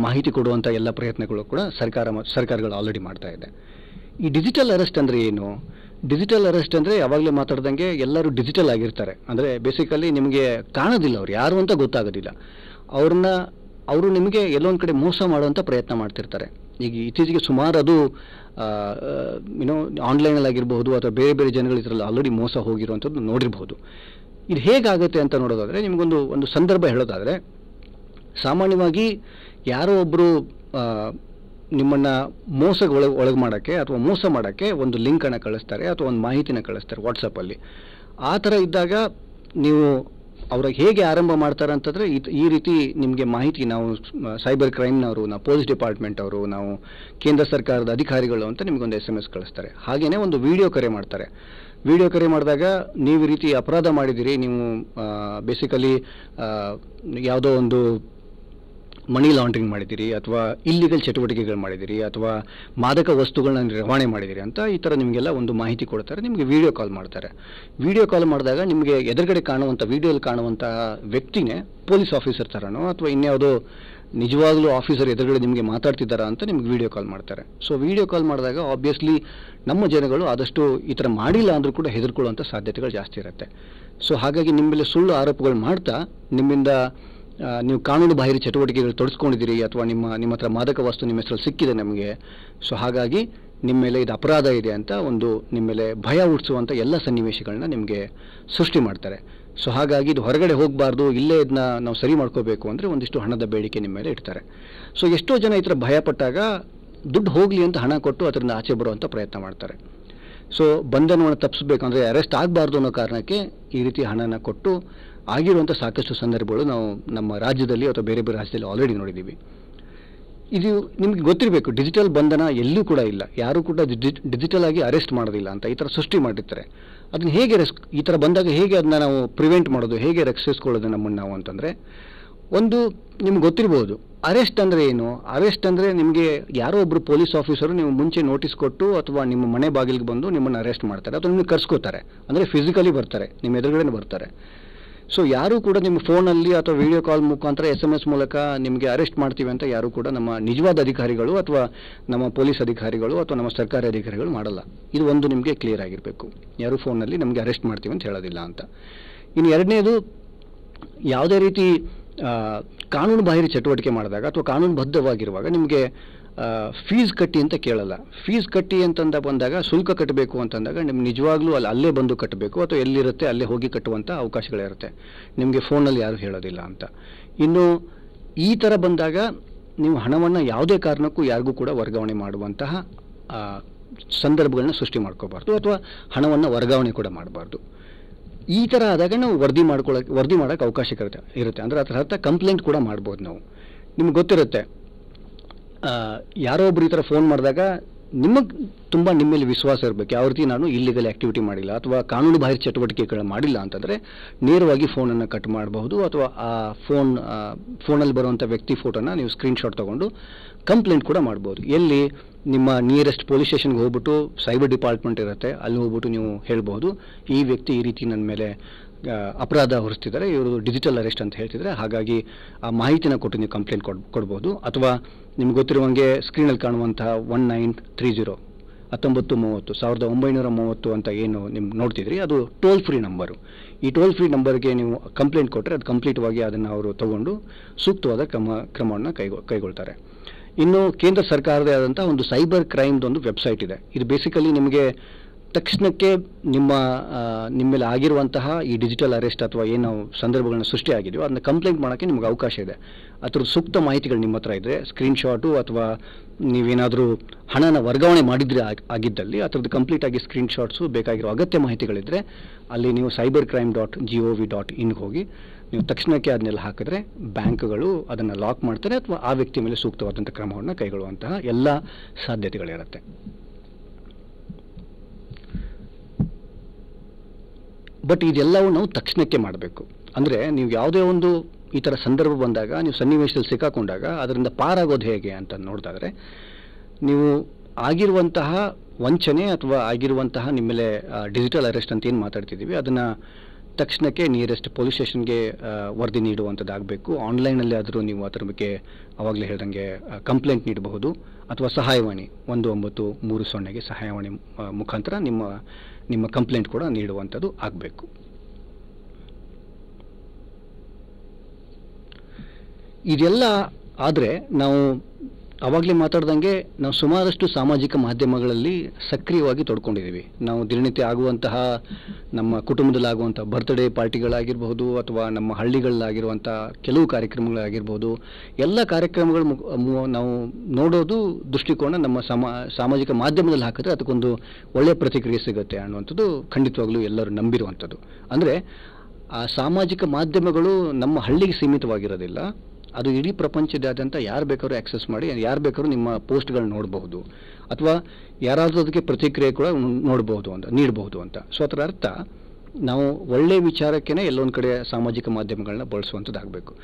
A: ಮಾಹಿತಿ ಕೊಡುವಂಥ ಎಲ್ಲ ಪ್ರಯತ್ನಗಳು ಕೂಡ ಸರ್ಕಾರಗಳು ಆಲ್ರೆಡಿ ಮಾಡ್ತಾ ಇದೆ. ಈ ಡಿಜಿಟಲ್ ಅರೆಸ್ಟ್ ಅಂದರೆ ಏನು? ಡಿಜಿಟಲ್ ಅರೆಸ್ಟ್ ಅಂದರೆ ಯಾವಾಗಲೇ ಮಾತಾಡ್ದಂಗೆ ಎಲ್ಲರೂ ಡಿಜಿಟಲ್ ಆಗಿರ್ತಾರೆ. ಅಂದರೆ ಬೇಸಿಕಲಿ ನಿಮಗೆ ಕಾಣೋದಿಲ್ಲ, ಅವ್ರು ಯಾರು ಅಂತ ಗೊತ್ತಾಗೋದಿಲ್ಲ. ಅವರು ನಿಮಗೆ ಎಲ್ಲೊಂದು ಕಡೆ ಮೋಸ ಮಾಡುವಂಥ ಪ್ರಯತ್ನ ಮಾಡ್ತಿರ್ತಾರೆ. ಈಗ ಇತ್ತೀಚೆಗೆ ಸುಮಾರು ಅದು ಆನ್ಲೈನಲ್ಲಿ ಆಗಿರಬಹುದು ಅಥವಾ ಬೇರೆ ಬೇರೆ ಜನಗಳು ಇದರಲ್ಲಿ ಆಲ್ರೆಡಿ ಮೋಸ ಹೋಗಿರುವಂಥದ್ದು ನೋಡಿರ್ಬೋದು. ಇದು ಹೇಗಾಗುತ್ತೆ ಅಂತ ನೋಡೋದಾದರೆ, ನಿಮಗೊಂದು ಸಂದರ್ಭ ಹೇಳೋದಾದರೆ, ಸಾಮಾನ್ಯವಾಗಿ ಯಾರೋ ಒಬ್ಬರು ನಿಮ್ಮನ್ನು ಒಳಗೆ ಮಾಡೋಕ್ಕೆ ಅಥವಾ ಮೋಸ ಮಾಡೋಕ್ಕೆ ಒಂದು ಲಿಂಕನ್ನು ಕಳಿಸ್ತಾರೆ ಅಥವಾ ಒಂದು ಮಾಹಿತಿನ ಕಳಿಸ್ತಾರೆ ವಾಟ್ಸಪ್ಪಲ್ಲಿ. ಆ ಥರ ಇದ್ದಾಗ ನೀವು ಅವ್ರಿಗೆ ಹೇಗೆ ಆರಂಭ ಮಾಡ್ತಾರೆ ಅಂತಂದರೆ, ಈ ರೀತಿ ನಿಮಗೆ ಮಾಹಿತಿ ನಾವು ಸೈಬರ್ ಕ್ರೈಮ್ನವರು, ನಾವು ಪೊಲೀಸ್ ಡಿಪಾರ್ಟ್ಮೆಂಟ್ ಅವರು, ನಾವು ಕೇಂದ್ರ ಸರ್ಕಾರದ ಅಧಿಕಾರಿಗಳು ಅಂತ ನಿಮಗೊಂದು SMS ಕಳಿಸ್ತಾರೆ. ಹಾಗೆಯೇ ಒಂದು ವಿಡಿಯೋ ಕರೆ ಮಾಡ್ತಾರೆ. ವಿಡಿಯೋ ಕರೆ ಮಾಡಿದಾಗ ನೀವು ಈ ರೀತಿ ಅಪರಾಧ ಮಾಡಿದ್ದೀರಿ, ನೀವು ಬೇಸಿಕಲಿ ಯಾವುದೋ ಒಂದು ಮನಿ ಲಾಂಡ್ರಿಂಗ್ ಮಾಡಿದ್ದೀರಿ, ಅಥವಾ ಇಲ್ಲಿಗಲ್ ಚಟುವಟಿಕೆಗಳು ಮಾಡಿದ್ದೀರಿ, ಅಥವಾ ಮಾದಕ ವಸ್ತುಗಳನ್ನ ರವಾನೆ ಮಾಡಿದ್ದೀರಿ ಅಂತ ಈ ಥರ ನಿಮಗೆಲ್ಲ ಒಂದು ಮಾಹಿತಿ ಕೊಡ್ತಾರೆ. ನಿಮಗೆ ವಿಡಿಯೋ ಕಾಲ್ ಮಾಡ್ತಾರೆ. ವಿಡಿಯೋ ಕಾಲ್ ಮಾಡಿದಾಗ ನಿಮಗೆ ಎದುರುಗಡೆ ಕಾಣುವಂಥ, ವಿಡಿಯೋಲಿ ಕಾಣುವಂಥ ವ್ಯಕ್ತಿನೇ ಪೊಲೀಸ್ ಆಫೀಸರ್ ಥರನೋ ಅಥವಾ ಇನ್ಯಾವುದೋ ನಿಜವಾಗ್ಲೂ ಆಫೀಸರ್ ಎದುರುಗಡೆ ನಿಮಗೆ ಮಾತಾಡ್ತಿದ್ದಾರಾ ಅಂತ ನಿಮ್ಗೆ ವಿಡಿಯೋ ಕಾಲ್ ಮಾಡ್ತಾರೆ. ಸೊ ವಿಡಿಯೋ ಕಾಲ್ ಮಾಡಿದಾಗ ಆಬ್ವಿಯಸ್ಲಿ ನಮ್ಮ ಜನಗಳು ಆದಷ್ಟು ಈ ಥರ ಮಾಡಿಲ್ಲ ಅಂದರೂ ಕೂಡ ಹೆದರ್ಕೊಳ್ಳುವಂಥ ಸಾಧ್ಯತೆಗಳು ಜಾಸ್ತಿ ಇರುತ್ತೆ. ಸೊ ಹಾಗಾಗಿ ನಿಮ್ಮ ಮೇಲೆ ಸುಳ್ಳು ಆರೋಪಗಳು ಮಾಡ್ತಾ ನಿಮ್ಮಿಂದ ನೀವು ಕಾನೂನು ಬಾಹಿರ ಚಟುವಟಿಕೆಗಳು ತೊಡಸ್ಕೊಂಡಿದ್ದೀರಿ, ಅಥವಾ ನಿಮ್ಮ ಹತ್ರ ಮಾದಕ ವಸ್ತು ನಿಮ್ಮ ಹೆಸರಲ್ಲಿ ಸಿಕ್ಕಿದೆ ನಮಗೆ, ಸೊ ಹಾಗಾಗಿ ನಿಮ್ಮ ಮೇಲೆ ಇದು ಅಪರಾಧ ಇದೆ ಅಂತ ನಿಮ್ಮ ಮೇಲೆ ಭಯ ಹುಟ್ಟಿಸುವಂಥ ಎಲ್ಲ ಸನ್ನಿವೇಶಗಳನ್ನ ನಿಮಗೆ ಸೃಷ್ಟಿ ಮಾಡ್ತಾರೆ. ಸೊ ಹಾಗಾಗಿ ಇದು ಹೊರಗಡೆ ಹೋಗಬಾರ್ದು, ಇಲ್ಲೇ ಇದನ್ನ ನಾವು ಸರಿ ಮಾಡ್ಕೋಬೇಕು ಅಂದರೆ ಒಂದಿಷ್ಟು ಹಣದ ಬೇಡಿಕೆ ನಿಮ್ಮ ಮೇಲೆ ಇಡ್ತಾರೆ. ಸೊ ಎಷ್ಟೋ ಜನ ಈ ಥರ ಭಯಪಟ್ಟಾಗ ದುಡ್ಡು ಹೋಗಲಿ ಅಂತ ಹಣ ಕೊಟ್ಟು ಅದರಿಂದ ಆಚೆ ಬರುವಂಥ ಪ್ರಯತ್ನ ಮಾಡ್ತಾರೆ. ಸೊ ಬಂಧನವನ್ನು ತಪ್ಪಿಸ್ಬೇಕಂದ್ರೆ, ಅರೆಸ್ಟ್ ಆಗಬಾರ್ದು ಅನ್ನೋ ಕಾರಣಕ್ಕೆ ಈ ರೀತಿ ಹಣನ ಕೊಟ್ಟು ಆಗಿರುವಂಥ ಸಾಕಷ್ಟು ಸಂದರ್ಭಗಳು ನಾವು ನಮ್ಮ ರಾಜ್ಯದಲ್ಲಿ ಅಥವಾ ಬೇರೆ ಬೇರೆ ರಾಜ್ಯದಲ್ಲಿ ಆಲ್ರೆಡಿ ನೋಡಿದ್ದೀವಿ. ಇದು ನಿಮಗೆ ಗೊತ್ತಿರಬೇಕು, ಡಿಜಿಟಲ್ ಬಂಧನ ಎಲ್ಲೂ ಕೂಡ ಇಲ್ಲ, ಯಾರೂ ಕೂಡ ಡಿಜಿಟಲ್ ಆಗಿ ಅರೆಸ್ಟ್ ಮಾಡೋದಿಲ್ಲ ಅಂತ ಈ ಥರ ಸೃಷ್ಟಿ ಮಾಡಿರ್ತಾರೆ. ಅದನ್ನ ಹೇಗೆ ಈ ಥರ ಬಂದಾಗ ಹೇಗೆ ಅದನ್ನ ನಾವು ಪ್ರಿವೆಂಟ್ ಮಾಡೋದು, ಹೇಗೆ ರಕ್ಷಿಸ್ಕೊಳ್ಳೋದು ನಮ್ಮನ್ನು ನಾವು ಅಂತಂದರೆ, ಒಂದು ನಿಮ್ಗೆ ಗೊತ್ತಿರ್ಬೋದು ಅರೆಸ್ಟ್ ಅಂದರೆ ಏನು. ಅರೆಸ್ಟ್ ಅಂದರೆ ನಿಮಗೆ ಯಾರೋ ಒಬ್ಬರು ಪೊಲೀಸ್ ಆಫೀಸರು ನೀವು ಮುಂಚೆ ನೋಟಿಸ್ ಕೊಟ್ಟು ಅಥವಾ ನಿಮ್ಮ ಮನೆ ಬಾಗಿಲಿಗೆ ಬಂದು ನಿಮ್ಮನ್ನು ಅರೆಸ್ಟ್ ಮಾಡ್ತಾರೆ ಅಥವಾ ನಿಮಗೆ ಕರ್ಸ್ಕೋತಾರೆ, ಅಂದರೆ ಫಿಸಿಕಲಿ ಬರ್ತಾರೆ, ನಿಮ್ಮ ಎದುರುಗಡೆ ಬರ್ತಾರೆ. ಸೊ ಯಾರೂ ಕೂಡ ನಿಮ್ಮ ಫೋನಲ್ಲಿ ಅಥವಾ ವಿಡಿಯೋ ಕಾಲ್ ಮುಖಾಂತರ SMS ಮೂಲಕ ನಿಮಗೆ ಅರೆಸ್ಟ್ ಮಾಡ್ತೀವಿ ಅಂತ ಯಾರೂ ಕೂಡ ನಮ್ಮ ನಿಜವಾದ ಅಧಿಕಾರಿಗಳು ಅಥವಾ ನಮ್ಮ ಪೊಲೀಸ್ ಅಧಿಕಾರಿಗಳು ಅಥವಾ ನಮ್ಮ ಸರ್ಕಾರಿ ಅಧಿಕಾರಿಗಳು ಮಾಡಲ್ಲ. ಇದು ಒಂದು ನಿಮಗೆ ಕ್ಲಿಯರ್ ಆಗಿರಬೇಕು, ಯಾರು ಫೋನಲ್ಲಿ ನಮಗೆ ಅರೆಸ್ಟ್ ಮಾಡ್ತೀವಿ ಅಂತ ಹೇಳೋದಿಲ್ಲ ಅಂತ. ಇನ್ನು ಎರಡನೇದು, ಯಾವುದೇ ರೀತಿ ಕಾನೂನು ಬಾಹಿರ ಚಟುವಟಿಕೆ ಮಾಡಿದಾಗ ಅಥವಾ ಕಾನೂನುಬದ್ಧವಾಗಿರುವಾಗ ನಿಮಗೆ ಫೀಸ್ ಕಟ್ಟಿ ಅಂತ ಕೇಳಲ್ಲ. ಫೀಸ್ ಕಟ್ಟಿ ಅಂತಂದ ಬಂದಾಗ, ಶುಲ್ಕ ಕಟ್ಟಬೇಕು ಅಂತಂದಾಗ ನಿಮ್ಗೆ ನಿಜವಾಗ್ಲೂ ಅಲ್ಲೇ ಬಂದು ಕಟ್ಟಬೇಕು ಅಥವಾ ಎಲ್ಲಿರುತ್ತೆ ಅಲ್ಲೇ ಹೋಗಿ ಕಟ್ಟುವಂಥ ಅವಕಾಶಗಳಿರುತ್ತೆ, ನಿಮಗೆ ಫೋನಲ್ಲಿ ಯಾರು ಹೇಳೋದಿಲ್ಲ ಅಂತ. ಇನ್ನು ಈ ಥರ ಬಂದಾಗ ನೀವು ಹಣವನ್ನು ಯಾವುದೇ ಕಾರಣಕ್ಕೂ ಯಾರಿಗೂ ಕೂಡ ವರ್ಗಾವಣೆ ಮಾಡುವಂತಹ ಸಂದರ್ಭಗಳನ್ನ ಸೃಷ್ಟಿ ಮಾಡ್ಕೋಬಾರ್ದು, ಅಥವಾ ಹಣವನ್ನು ವರ್ಗಾವಣೆ ಕೂಡ ಮಾಡಬಾರ್ದು. ಈ ಥರ ಆದಾಗ ನಾವು ವರದಿ ಮಾಡೋಕ್ಕೆ ಅವಕಾಶ ಇರುತ್ತೆ. ಅಂದರೆ ಅದರ ಅರ್ಥ ಕಂಪ್ಲೇಂಟ್ ಕೂಡ ಮಾಡ್ಬೋದು ನಾವು. ನಿಮ್ಗೆ ಗೊತ್ತಿರುತ್ತೆ, ಯಾರೋ ಒಬ್ರು ಈ ಥರ ಫೋನ್ ಮಾಡಿದಾಗ ನಿಮಗೆ ತುಂಬ ನಿಮ್ಮ ಮೇಲೆ ವಿಶ್ವಾಸ ಇರಬೇಕು, ಯಾವ ರೀತಿ ನಾನು ಇಲ್ಲಿಗಲ್ ಆ್ಯಕ್ಟಿವಿಟಿ ಮಾಡಿಲ್ಲ ಅಥವಾ ಕಾನೂನು ಬಾಹಿರ ಚಟುವಟಿಕೆಗಳು ಮಾಡಿಲ್ಲ ಅಂತಂದರೆ ನೇರವಾಗಿ ಫೋನನ್ನು ಕಟ್ ಮಾಡಬಹುದು, ಅಥವಾ ಆ ಫೋನಲ್ಲಿ ಬರುವಂಥ ವ್ಯಕ್ತಿ ಫೋಟೋನ ನೀವು ಸ್ಕ್ರೀನ್ಶಾಟ್ ತೊಗೊಂಡು ಕಂಪ್ಲೇಂಟ್ ಕೂಡ ಮಾಡ್ಬೋದು. ಎಲ್ಲಿ ನಿಮ್ಮ ನಿಯರೆಸ್ಟ್ ಪೊಲೀಸ್ ಸ್ಟೇಷನ್ಗೆ ಹೋಗ್ಬಿಟ್ಟು ಸೈಬರ್ ಡಿಪಾರ್ಟ್ಮೆಂಟ್ ಇರುತ್ತೆ, ಅಲ್ಲಿ ಹೋಗ್ಬಿಟ್ಟು ನೀವು ಹೇಳ್ಬೋದು, ಈ ವ್ಯಕ್ತಿ ಈ ರೀತಿ ನನ್ನ ಮೇಲೆ ಅಪರಾಧ ಹೊರಿಸ್ತಿದ್ದಾರೆ, ಇವರು ಡಿಜಿಟಲ್ ಅರೆಸ್ಟ್ ಅಂತ ಹೇಳ್ತಿದ್ದಾರೆ, ಹಾಗಾಗಿ ಆ ಮಾಹಿತಿನ ಕೊಟ್ಟು ನೀವು ಕಂಪ್ಲೇಂಟ್ ಕೊಡ್ಬೋದು. ಅಥವಾ ನಿಮ್ಗೆ ಗೊತ್ತಿರುವಂಗೆ ಸ್ಕ್ರೀನಲ್ಲಿ ಕಾಣುವಂತಹ 1930 1930 ಅಂತ ಏನು ನಿಮ್ಗೆ ನೋಡ್ತಿದ್ರಿ, ಅದು ಟೋಲ್ ಫ್ರೀ ನಂಬರು. ಈ ಟೋಲ್ ಫ್ರೀ ನಂಬರ್ಗೆ ನೀವು ಕಂಪ್ಲೇಂಟ್ ಕೊಟ್ಟರೆ ಅದು ಕಂಪ್ಲೀಟ್ವಾಗಿ ಅದನ್ನು ಅವರು ತಗೊಂಡು ಸೂಕ್ತವಾದ ಕ್ರಮವನ್ನು ಕೈಗೊಳ್ತಾರೆ. ಇನ್ನು ಕೇಂದ್ರ ಸರ್ಕಾರದೇ ಆದಂಥ ಒಂದು ಸೈಬರ್ ಕ್ರೈಮ್ದೊಂದು ವೆಬ್ಸೈಟ್ ಇದೆ. ಇದು ಬೇಸಿಕಲಿ ನಿಮಗೆ ತಕ್ಷಣಕ್ಕೆ ನಿಮ್ಮ ಮೇಲೆ ಆಗಿರುವಂತಹ ಈ ಡಿಜಿಟಲ್ ಅರೆಸ್ಟ್ ಅಥವಾ ಏನು ಸಂದರ್ಭಗಳನ್ನ ಸೃಷ್ಟಿ ಆಗಿದೆಯೋ ಅದನ್ನ ಕಂಪ್ಲೇಂಟ್ ಮಾಡೋಕ್ಕೆ ನಿಮಗೆ ಅವಕಾಶ ಇದೆ. ಅದರ ಸೂಕ್ತ ಮಾಹಿತಿಗಳು ನಿಮ್ಮ ಹತ್ರ ಇದ್ದರೆ, ಸ್ಕ್ರೀನ್ಶಾಟು ಅಥವಾ ನೀವೇನಾದರೂ ಹಣನ ವರ್ಗಾವಣೆ ಮಾಡಿದರೆ ಆಗಿದ್ದಲ್ಲಿ ಅದರದ್ದು ಕಂಪ್ಲೀಟಾಗಿ ಸ್ಕ್ರೀನ್ಶಾಟ್ಸು ಬೇಕಾಗಿರೋ ಅಗತ್ಯ ಮಾಹಿತಿಗಳಿದ್ದರೆ ಅಲ್ಲಿ ನೀವು cybercrime.gov.in ಹೋಗಿ ನೀವು ತಕ್ಷಣಕ್ಕೆ ಅದನ್ನೆಲ್ಲ ಹಾಕಿದ್ರೆ ಬ್ಯಾಂಕ್ಗಳು ಅದನ್ನು ಲಾಕ್ ಮಾಡ್ತಾರೆ ಅಥವಾ ಆ ವ್ಯಕ್ತಿ ಮೇಲೆ ಸೂಕ್ತವಾದಂಥ ಕ್ರಮವನ್ನು ಕೈಗೊಳ್ಳುವಂತಹ ಎಲ್ಲ ಸಾಧ್ಯತೆಗಳಿರುತ್ತೆ. ಬಟ್ ಇದೆಲ್ಲವೂ ನಾವು ತಕ್ಷಣಕ್ಕೆ ಮಾಡಬೇಕು. ಅಂದರೆ ನೀವು ಯಾವುದೇ ಒಂದು ಈ ಥರ ಸಂದರ್ಭ ಬಂದಾಗ, ನೀವು ಸನ್ನಿವೇಶದಲ್ಲಿ ಸಿಕ್ಕಾಕೊಂಡಾಗ ಅದರಿಂದ ಪಾರಾಗೋದು ಹೇಗೆ ಅಂತ ನೋಡಿದಾದರೆ, ನೀವು ಆಗಿರುವಂತಹ ವಂಚನೆ ಅಥವಾ ಆಗಿರುವಂತಹ ನಿಮ್ಮ ಮೇಲೆ ಡಿಜಿಟಲ್ ಅರೆಸ್ಟ್ ಅಂತ ಏನು ಮಾತಾಡ್ತಿದ್ದೀವಿ ಅದನ್ನು ತಕ್ಷಣಕ್ಕೆ ನಿಯರೆಸ್ಟ್ ಪೊಲೀಸ್ ಸ್ಟೇಷನ್ಗೆ ವರದಿ ನೀಡುವಂಥದ್ದಾಗಬೇಕು. ಆನ್ಲೈನಲ್ಲಿ ಆದರೂ ನೀವು ಅದರ ಬಗ್ಗೆ ಆವಾಗಲೇ ಹೇಳ್ದಂಗೆ ಕಂಪ್ಲೇಂಟ್ ನೀಡಬಹುದು ಅಥವಾ ಸಹಾಯವಾಣಿ 1930ಗೆ ಸಹಾಯವಾಣಿ ಮುಖಾಂತರ ನಿಮ್ಮ ಕಂಪ್ಲೇಂಟ್ ಕೂಡ ನೀಡುವಂಥದ್ದು ಆಗಬೇಕು. ಇದೆಲ್ಲ ಆದರೆ ನಾವು ಆವಾಗಲೇ ಮಾತಾಡ್ದಂಗೆ ನಾವು ಸುಮಾರಷ್ಟು ಸಾಮಾಜಿಕ ಮಾಧ್ಯಮಗಳಲ್ಲಿ ಸಕ್ರಿಯವಾಗಿ ತೊಡ್ಕೊಂಡಿದ್ದೀವಿ. ನಾವು ದಿನನಿತ್ಯ ಆಗುವಂತಹ ನಮ್ಮ ಕುಟುಂಬದಲ್ಲಾಗುವಂಥ ಬರ್ತ್ಡೇ ಪಾರ್ಟಿಗಳಾಗಿರ್ಬೋದು ಅಥವಾ ನಮ್ಮ ಹಳ್ಳಿಗಳಲ್ಲಾಗಿರುವಂಥ ಕೆಲವು ಕಾರ್ಯಕ್ರಮಗಳಾಗಿರ್ಬೋದು, ಎಲ್ಲ ಕಾರ್ಯಕ್ರಮಗಳು ನಾವು ನೋಡೋದು ದೃಷ್ಟಿಕೋನ ನಮ್ಮ ಸಾಮಾಜಿಕ ಮಾಧ್ಯಮದಲ್ಲಿ ಹಾಕಿದ್ರೆ ಅದಕ್ಕೊಂದು ಒಳ್ಳೆಯ ಪ್ರತಿಕ್ರಿಯೆ ಸಿಗುತ್ತೆ ಅನ್ನುವಂಥದ್ದು ಖಂಡಿತವಾಗ್ಲೂ ಎಲ್ಲರೂ ನಂಬಿರುವಂಥದ್ದು. ಅಂದರೆ ಆ ಸಾಮಾಜಿಕ ಮಾಧ್ಯಮಗಳು ನಮ್ಮ ಹಳ್ಳಿಗೆ ಸೀಮಿತವಾಗಿರೋದಿಲ್ಲ, ಅದು ಇಡೀ ಪ್ರಪಂಚದಾದ್ಯಂತ ಯಾರು ಬೇಕಾದ್ರೂ ಆಕ್ಸೆಸ್ ಮಾಡಿ ಯಾರು ಬೇಕಾದ್ರೂ ನಿಮ್ಮ ಪೋಸ್ಟ್ಗಳನ್ನ ನೋಡಬಹುದು ಅಥವಾ ಯಾರಾದರೂ ಅದಕ್ಕೆ ಪ್ರತಿಕ್ರಿಯೆ ಕೂಡ ನೀಡಬಹುದು ಅಂತ. ಸೊ ಅದರ ಅರ್ಥ ನಾವು ಒಳ್ಳೆಯ ವಿಚಾರಕ್ಕೇ ಎಲ್ಲೊಂದು ಕಡೆ ಸಾಮಾಜಿಕ ಮಾಧ್ಯಮಗಳನ್ನ ಬಳಸುವಂಥದ್ದಾಗಬೇಕು.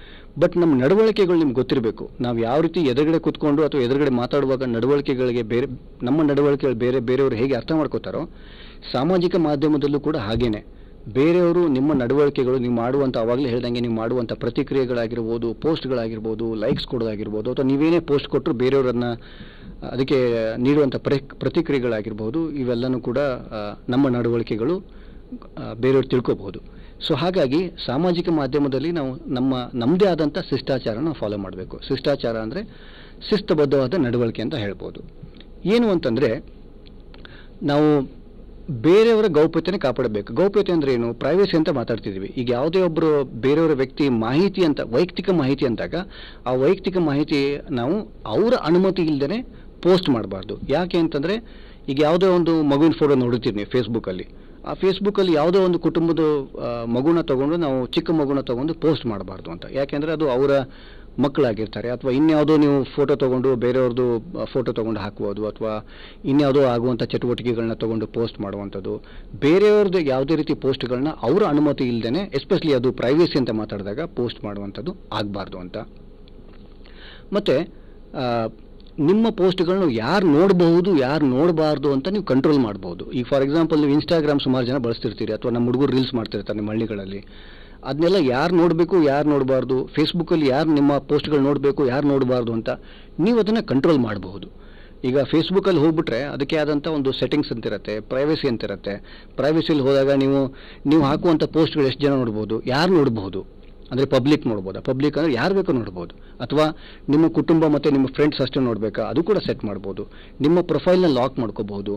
A: ಬಟ್ ನಮ್ಮ ನಡವಳಿಕೆಗಳು ನಿಮ್ಗೆ ಗೊತ್ತಿರಬೇಕು. ನಾವು ಯಾವ ರೀತಿ ಎದುರುಗಡೆ ಕೂತ್ಕೊಂಡು ಅಥವಾ ಎದುರುಗಡೆ ಮಾತಾಡುವಾಗ ನಡವಳಿಕೆಗಳಿಗೆ ನಮ್ಮ ನಡವಳಿಕೆಗಳು ಬೇರೆಯವರು ಹೇಗೆ ಅರ್ಥ ಮಾಡ್ಕೋತಾರೋ ಸಾಮಾಜಿಕ ಮಾಧ್ಯಮದಲ್ಲೂ ಕೂಡ ಹಾಗೇನೆ ಬೇರೆಯವರು ನಿಮ್ಮ ನಡವಳಿಕೆಗಳು ನೀವು ಮಾಡುವಂಥ ಆವಾಗಲೇ ಹೇಳ್ದಂಗೆ ನೀವು ಮಾಡುವಂಥ ಪ್ರತಿಕ್ರಿಯೆಗಳಾಗಿರ್ಬೋದು, ಪೋಸ್ಟ್ಗಳಾಗಿರ್ಬೋದು, ಲೈಕ್ಸ್ ಕೊಡೋದಾಗಿರ್ಬೋದು ಅಥವಾ ನೀವೇನೇ ಪೋಸ್ಟ್ ಕೊಟ್ಟರು ಬೇರೆಯವರನ್ನು ಅದಕ್ಕೆ ನೀಡುವಂಥ ಪ್ರತಿಕ್ರಿಯೆಗಳಾಗಿರ್ಬೋದು, ಇವೆಲ್ಲನೂ ಕೂಡ ನಮ್ಮ ನಡವಳಿಕೆಗಳು ಬೇರೆಯವರು ತಿಳ್ಕೋಬಹುದು. ಸೊ ಹಾಗಾಗಿ ಸಾಮಾಜಿಕ ಮಾಧ್ಯಮದಲ್ಲಿ ನಾವು ನಮ್ಮದೇ ಆದಂಥ ಶಿಷ್ಟಾಚಾರನ ಫಾಲೋ ಮಾಡಬೇಕು. ಶಿಷ್ಟಾಚಾರ ಅಂದರೆ ಶಿಸ್ತುಬದ್ಧವಾದ ನಡವಳಿಕೆ ಅಂತ ಹೇಳ್ಬೋದು. ಏನು ಅಂತಂದರೆ ನಾವು ಬೇರೆಯವರ ಗೌಪ್ಯತೆನೇ ಕಾಪಾಡಬೇಕು. ಗೌಪ್ಯತೆ ಅಂದರೆ ಏನು? ಪ್ರೈವೇಸಿ ಅಂತ ಮಾತಾಡ್ತಿದ್ದೀವಿ. ಈಗ ಯಾವುದೇ ಒಬ್ಬರು ಬೇರೆಯವರ ವ್ಯಕ್ತಿ ಮಾಹಿತಿ ಅಂತ ವೈಯಕ್ತಿಕ ಮಾಹಿತಿ ಅಂದಾಗ ಆ ವೈಯಕ್ತಿಕ ಮಾಹಿತಿ ನಾವು ಅವರ ಅನುಮತಿ ಇಲ್ಲದೇ ಪೋಸ್ಟ್ ಮಾಡಬಾರ್ದು. ಯಾಕೆ ಅಂತಂದರೆ ಈಗ ಯಾವುದೋ ಒಂದು ಮಗುವಿನ ಫೋಟೋ ನೋಡುತ್ತೀರಿ ನೀವು ಫೇಸ್ಬುಕ್ಕಲ್ಲಿ, ಆ ಫೇಸ್ಬುಕ್ಕಲ್ಲಿ ಯಾವುದೋ ಒಂದು ಕುಟುಂಬದ ಮಗುನ ತೊಗೊಂಡು ನಾವು ಚಿಕ್ಕ ಮಗುನ ತೊಗೊಂಡು ಪೋಸ್ಟ್ ಮಾಡಬಾರ್ದು ಅಂತ. ಯಾಕೆಂದರೆ ಅದು ಅವರ ಮಕ್ಕಳಾಗಿರ್ತಾರೆ ಅಥವಾ ಇನ್ಯಾವುದೋ ನೀವು ಫೋಟೋ ತೊಗೊಂಡು ಬೇರೆಯವ್ರದ್ದು ಫೋಟೋ ತೊಗೊಂಡು ಹಾಕ್ಬೋದು ಅಥವಾ ಇನ್ಯಾವುದೋ ಆಗುವಂಥ ಚಟುವಟಿಕೆಗಳನ್ನ ತೊಗೊಂಡು ಪೋಸ್ಟ್ ಮಾಡುವಂಥದ್ದು, ಬೇರೆಯವ್ರದ್ದು ಯಾವುದೇ ರೀತಿ ಪೋಸ್ಟ್ಗಳನ್ನ ಅವರ ಅನುಮತಿ ಇಲ್ಲದೇ ಎಸ್ಪೆಷಲಿ ಅದು ಪ್ರೈವೇಸಿ ಅಂತ ಮಾತಾಡಿದಾಗ ಪೋಸ್ಟ್ ಮಾಡುವಂಥದ್ದು ಆಗಬಾರ್ದು ಅಂತ. ಮತ್ತು ನಿಮ್ಮ ಪೋಸ್ಟ್ಗಳನ್ನು ಯಾರು ನೋಡಬಹುದು ಯಾರು ನೋಡಬಾರ್ದು ಅಂತ ನೀವು ಕಂಟ್ರೋಲ್ ಮಾಡ್ಬೋದು. ಈಗ ಫಾರ್ ಎಕ್ಸಾಂಪಲ್ ನೀವು ಇನ್ಸ್ಟಾಗ್ರಾಮ್ ಸುಮಾರು ಜನ ಬಳಸ್ತಿರ್ತೀರಿ ಅಥವಾ ನಮ್ಮ ಹುಡುಗರು ರೀಲ್ಸ್ ಮಾಡ್ತಿರ್ತಾರೆ ನಿಮ್ಮ ಹಳ್ಳಿಗಳಲ್ಲಿ, ಅದನ್ನೆಲ್ಲ ಯಾರು ನೋಡಬೇಕು ಯಾರು ನೋಡಬಾರ್ದು, ಫೇಸ್ಬುಕ್ಕಲ್ಲಿ ಯಾರು ನಿಮ್ಮ ಪೋಸ್ಟ್ಗಳು ನೋಡಬೇಕು ಯಾರು ನೋಡಬಾರ್ದು ಅಂತ ನೀವು ಅದನ್ನು ಕಂಟ್ರೋಲ್ ಮಾಡಬಹುದು. ಈಗ ಫೇಸ್ಬುಕ್ಕಲ್ಲಿ ಹೋಗ್ಬಿಟ್ರೆ ಅದಕ್ಕೆ ಆದಂಥ ಒಂದು ಸೆಟ್ಟಿಂಗ್ಸ್ ಅಂತಿರುತ್ತೆ, ಪ್ರೈವೇಸಿ ಅಂತಿರುತ್ತೆ. ಪ್ರೈವೇಸಿಯಲ್ಲಿ ಹೋದಾಗ ನೀವು ಹಾಕುವಂಥ ಪೋಸ್ಟ್ಗಳು ಎಷ್ಟು ಜನ ನೋಡ್ಬೋದು, ಯಾರು ನೋಡ್ಬೋದು ಅಂದರೆ ಪಬ್ಲಿಕ್ ನೋಡ್ಬೋದಾ, ಪಬ್ಲಿಕ್ ಅಂದರೆ ಯಾರು ಬೇಕೋ ನೋಡ್ಬೋದು, ಅಥವಾ ನಿಮ್ಮ ಕುಟುಂಬ ಮತ್ತು ನಿಮ್ಮ ಫ್ರೆಂಡ್ಸ್ ಅಷ್ಟೇ ನೋಡಬೇಕಾ ಅದು ಕೂಡ ಸೆಟ್ ಮಾಡ್ಬೋದು. ನಿಮ್ಮ ಪ್ರೊಫೈಲ್ನ ಲಾಕ್ ಮಾಡ್ಕೋಬಹುದು.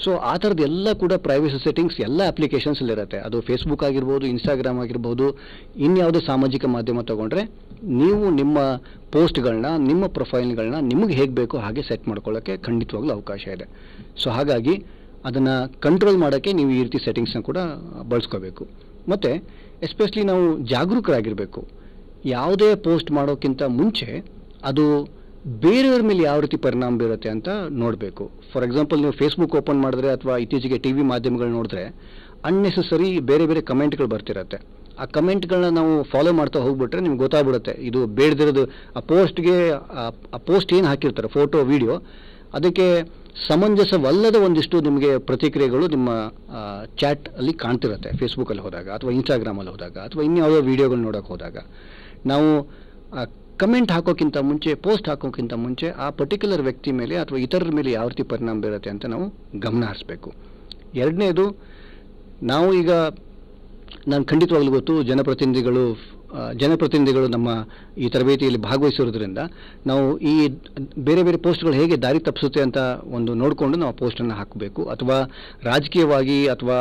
A: ಸೊ ಆ ಥರದ್ದು ಎಲ್ಲ ಕೂಡ ಪ್ರೈವೇಸಿ ಸೆಟ್ಟಿಂಗ್ಸ್ ಎಲ್ಲ ಅಪ್ಲಿಕೇಶನ್ಸಲ್ಲಿರುತ್ತೆ. ಅದು ಫೇಸ್ಬುಕ್ ಆಗಿರ್ಬೋದು, ಇನ್ಸ್ಟಾಗ್ರಾಮ್ ಆಗಿರ್ಬೋದು, ಇನ್ಯಾವುದೇ ಸಾಮಾಜಿಕ ಮಾಧ್ಯಮ ತೊಗೊಂಡ್ರೆ ನೀವು ನಿಮ್ಮ ಪೋಸ್ಟ್ಗಳನ್ನ ನಿಮ್ಮ ಪ್ರೊಫೈಲ್ಗಳನ್ನ ನಿಮಗೆ ಹೇಗೆ ಬೇಕೋ ಹಾಗೆ ಸೆಟ್ ಮಾಡ್ಕೊಳ್ಳೋಕ್ಕೆ ಖಂಡಿತವಾಗ್ಲೂ ಅವಕಾಶ ಇದೆ. ಸೊ ಹಾಗಾಗಿ ಅದನ್ನು ಕಂಟ್ರೋಲ್ ಮಾಡೋಕ್ಕೆ ನೀವು ಈ ರೀತಿ ಸೆಟ್ಟಿಂಗ್ಸ್ನ ಕೂಡ ಬಳಸ್ಕೋಬೇಕು. ಮತ್ತು ಎಸ್ಪೆಷಲಿ ನಾವು ಜಾಗರೂಕರಾಗಿರಬೇಕು. ಯಾವುದೇ ಪೋಸ್ಟ್ ಮಾಡೋಕ್ಕಿಂತ ಮುಂಚೆ ಅದು ಬೇರೆಯವ್ರ ಮೇಲೆ ಯಾವ ರೀತಿ ಪರಿಣಾಮ ಬೀರುತ್ತೆ ಅಂತ ನೋಡಬೇಕು. ಫಾರ್ ಎಕ್ಸಾಂಪಲ್ ನೀವು ಫೇಸ್ಬುಕ್ ಓಪನ್ ಮಾಡಿದ್ರೆ ಅಥವಾ ಇತ್ತೀಚೆಗೆ ಟಿ ವಿ ಮಾಧ್ಯಮಗಳು ನೋಡಿದ್ರೆ ಅನ್ನೆಸೆಸರಿ ಬೇರೆ ಬೇರೆ ಕಮೆಂಟ್ಗಳು ಬರ್ತಿರುತ್ತೆ. ಆ ಕಮೆಂಟ್ಗಳನ್ನ ನಾವು ಫಾಲೋ ಮಾಡ್ತಾ ಹೋಗ್ಬಿಟ್ರೆ ನಿಮ್ಗೆ ಗೊತ್ತಾಗ್ಬಿಡುತ್ತೆ ಇದು ಬೇಡದಿರೋದು. ಆ ಪೋಸ್ಟ್ ಏನು ಹಾಕಿರ್ತಾರೆ ಫೋಟೋ ವಿಡಿಯೋ ಅದಕ್ಕೆ ಸಮಂಜಸವಲ್ಲದ ಒಂದಿಷ್ಟು ನಿಮಗೆ ಪ್ರತಿಕ್ರಿಯೆಗಳು ನಿಮ್ಮ ಚಾಟ್ ಅಲ್ಲಿ ಕಾಣ್ತಿರುತ್ತೆ. ಫೇಸ್ಬುಕ್ಕಲ್ಲಿ ಹೋದಾಗ ಅಥವಾ ಇನ್ಸ್ಟಾಗ್ರಾಮಲ್ಲಿ ಹೋದಾಗ ಅಥವಾ ಇನ್ಯಾವುದೋ ವೀಡಿಯೋಗಳು ನೋಡೋಕೆ ಹೋದಾಗ ನಾವು ಕಮೆಂಟ್ ಹಾಕೋಕ್ಕಿಂತ ಮುಂಚೆ ಪೋಸ್ಟ್ ಹಾಕೋಕ್ಕಿಂತ ಮುಂಚೆ ಆ ಪರ್ಟಿಕ್ಯುಲರ್ ವ್ಯಕ್ತಿ ಮೇಲೆ ಅಥವಾ ಇತರರ ಮೇಲೆ ಯಾವ ರೀತಿ ಪರಿಣಾಮ ಬೀರುತ್ತೆ ಅಂತ ನಾವು ಗಮನ ಹರಿಸಬೇಕು. ಎರಡನೇದು, ನಾವು ಈಗ ನಾನು ಖಂಡಿತವಾಗ್ಲೂ ಗೊತ್ತು ಜನಪ್ರತಿನಿಧಿಗಳು ನಮ್ಮ ಈ ತರಬೇತಿಯಲ್ಲಿ ಭಾಗವಹಿಸಿರೋದ್ರಿಂದ ನಾವು ಈ ಬೇರೆ ಬೇರೆ ಪೋಸ್ಟ್ಗಳು ಹೇಗೆ ದಾರಿ ತಪ್ಪಿಸುತ್ತೆ ಅಂತ ಒಂದು ನೋಡಿಕೊಂಡು ನಾವು ಪೋಸ್ಟನ್ನು ಹಾಕಬೇಕು. ಅಥವಾ ರಾಜಕೀಯವಾಗಿ ಅಥವಾ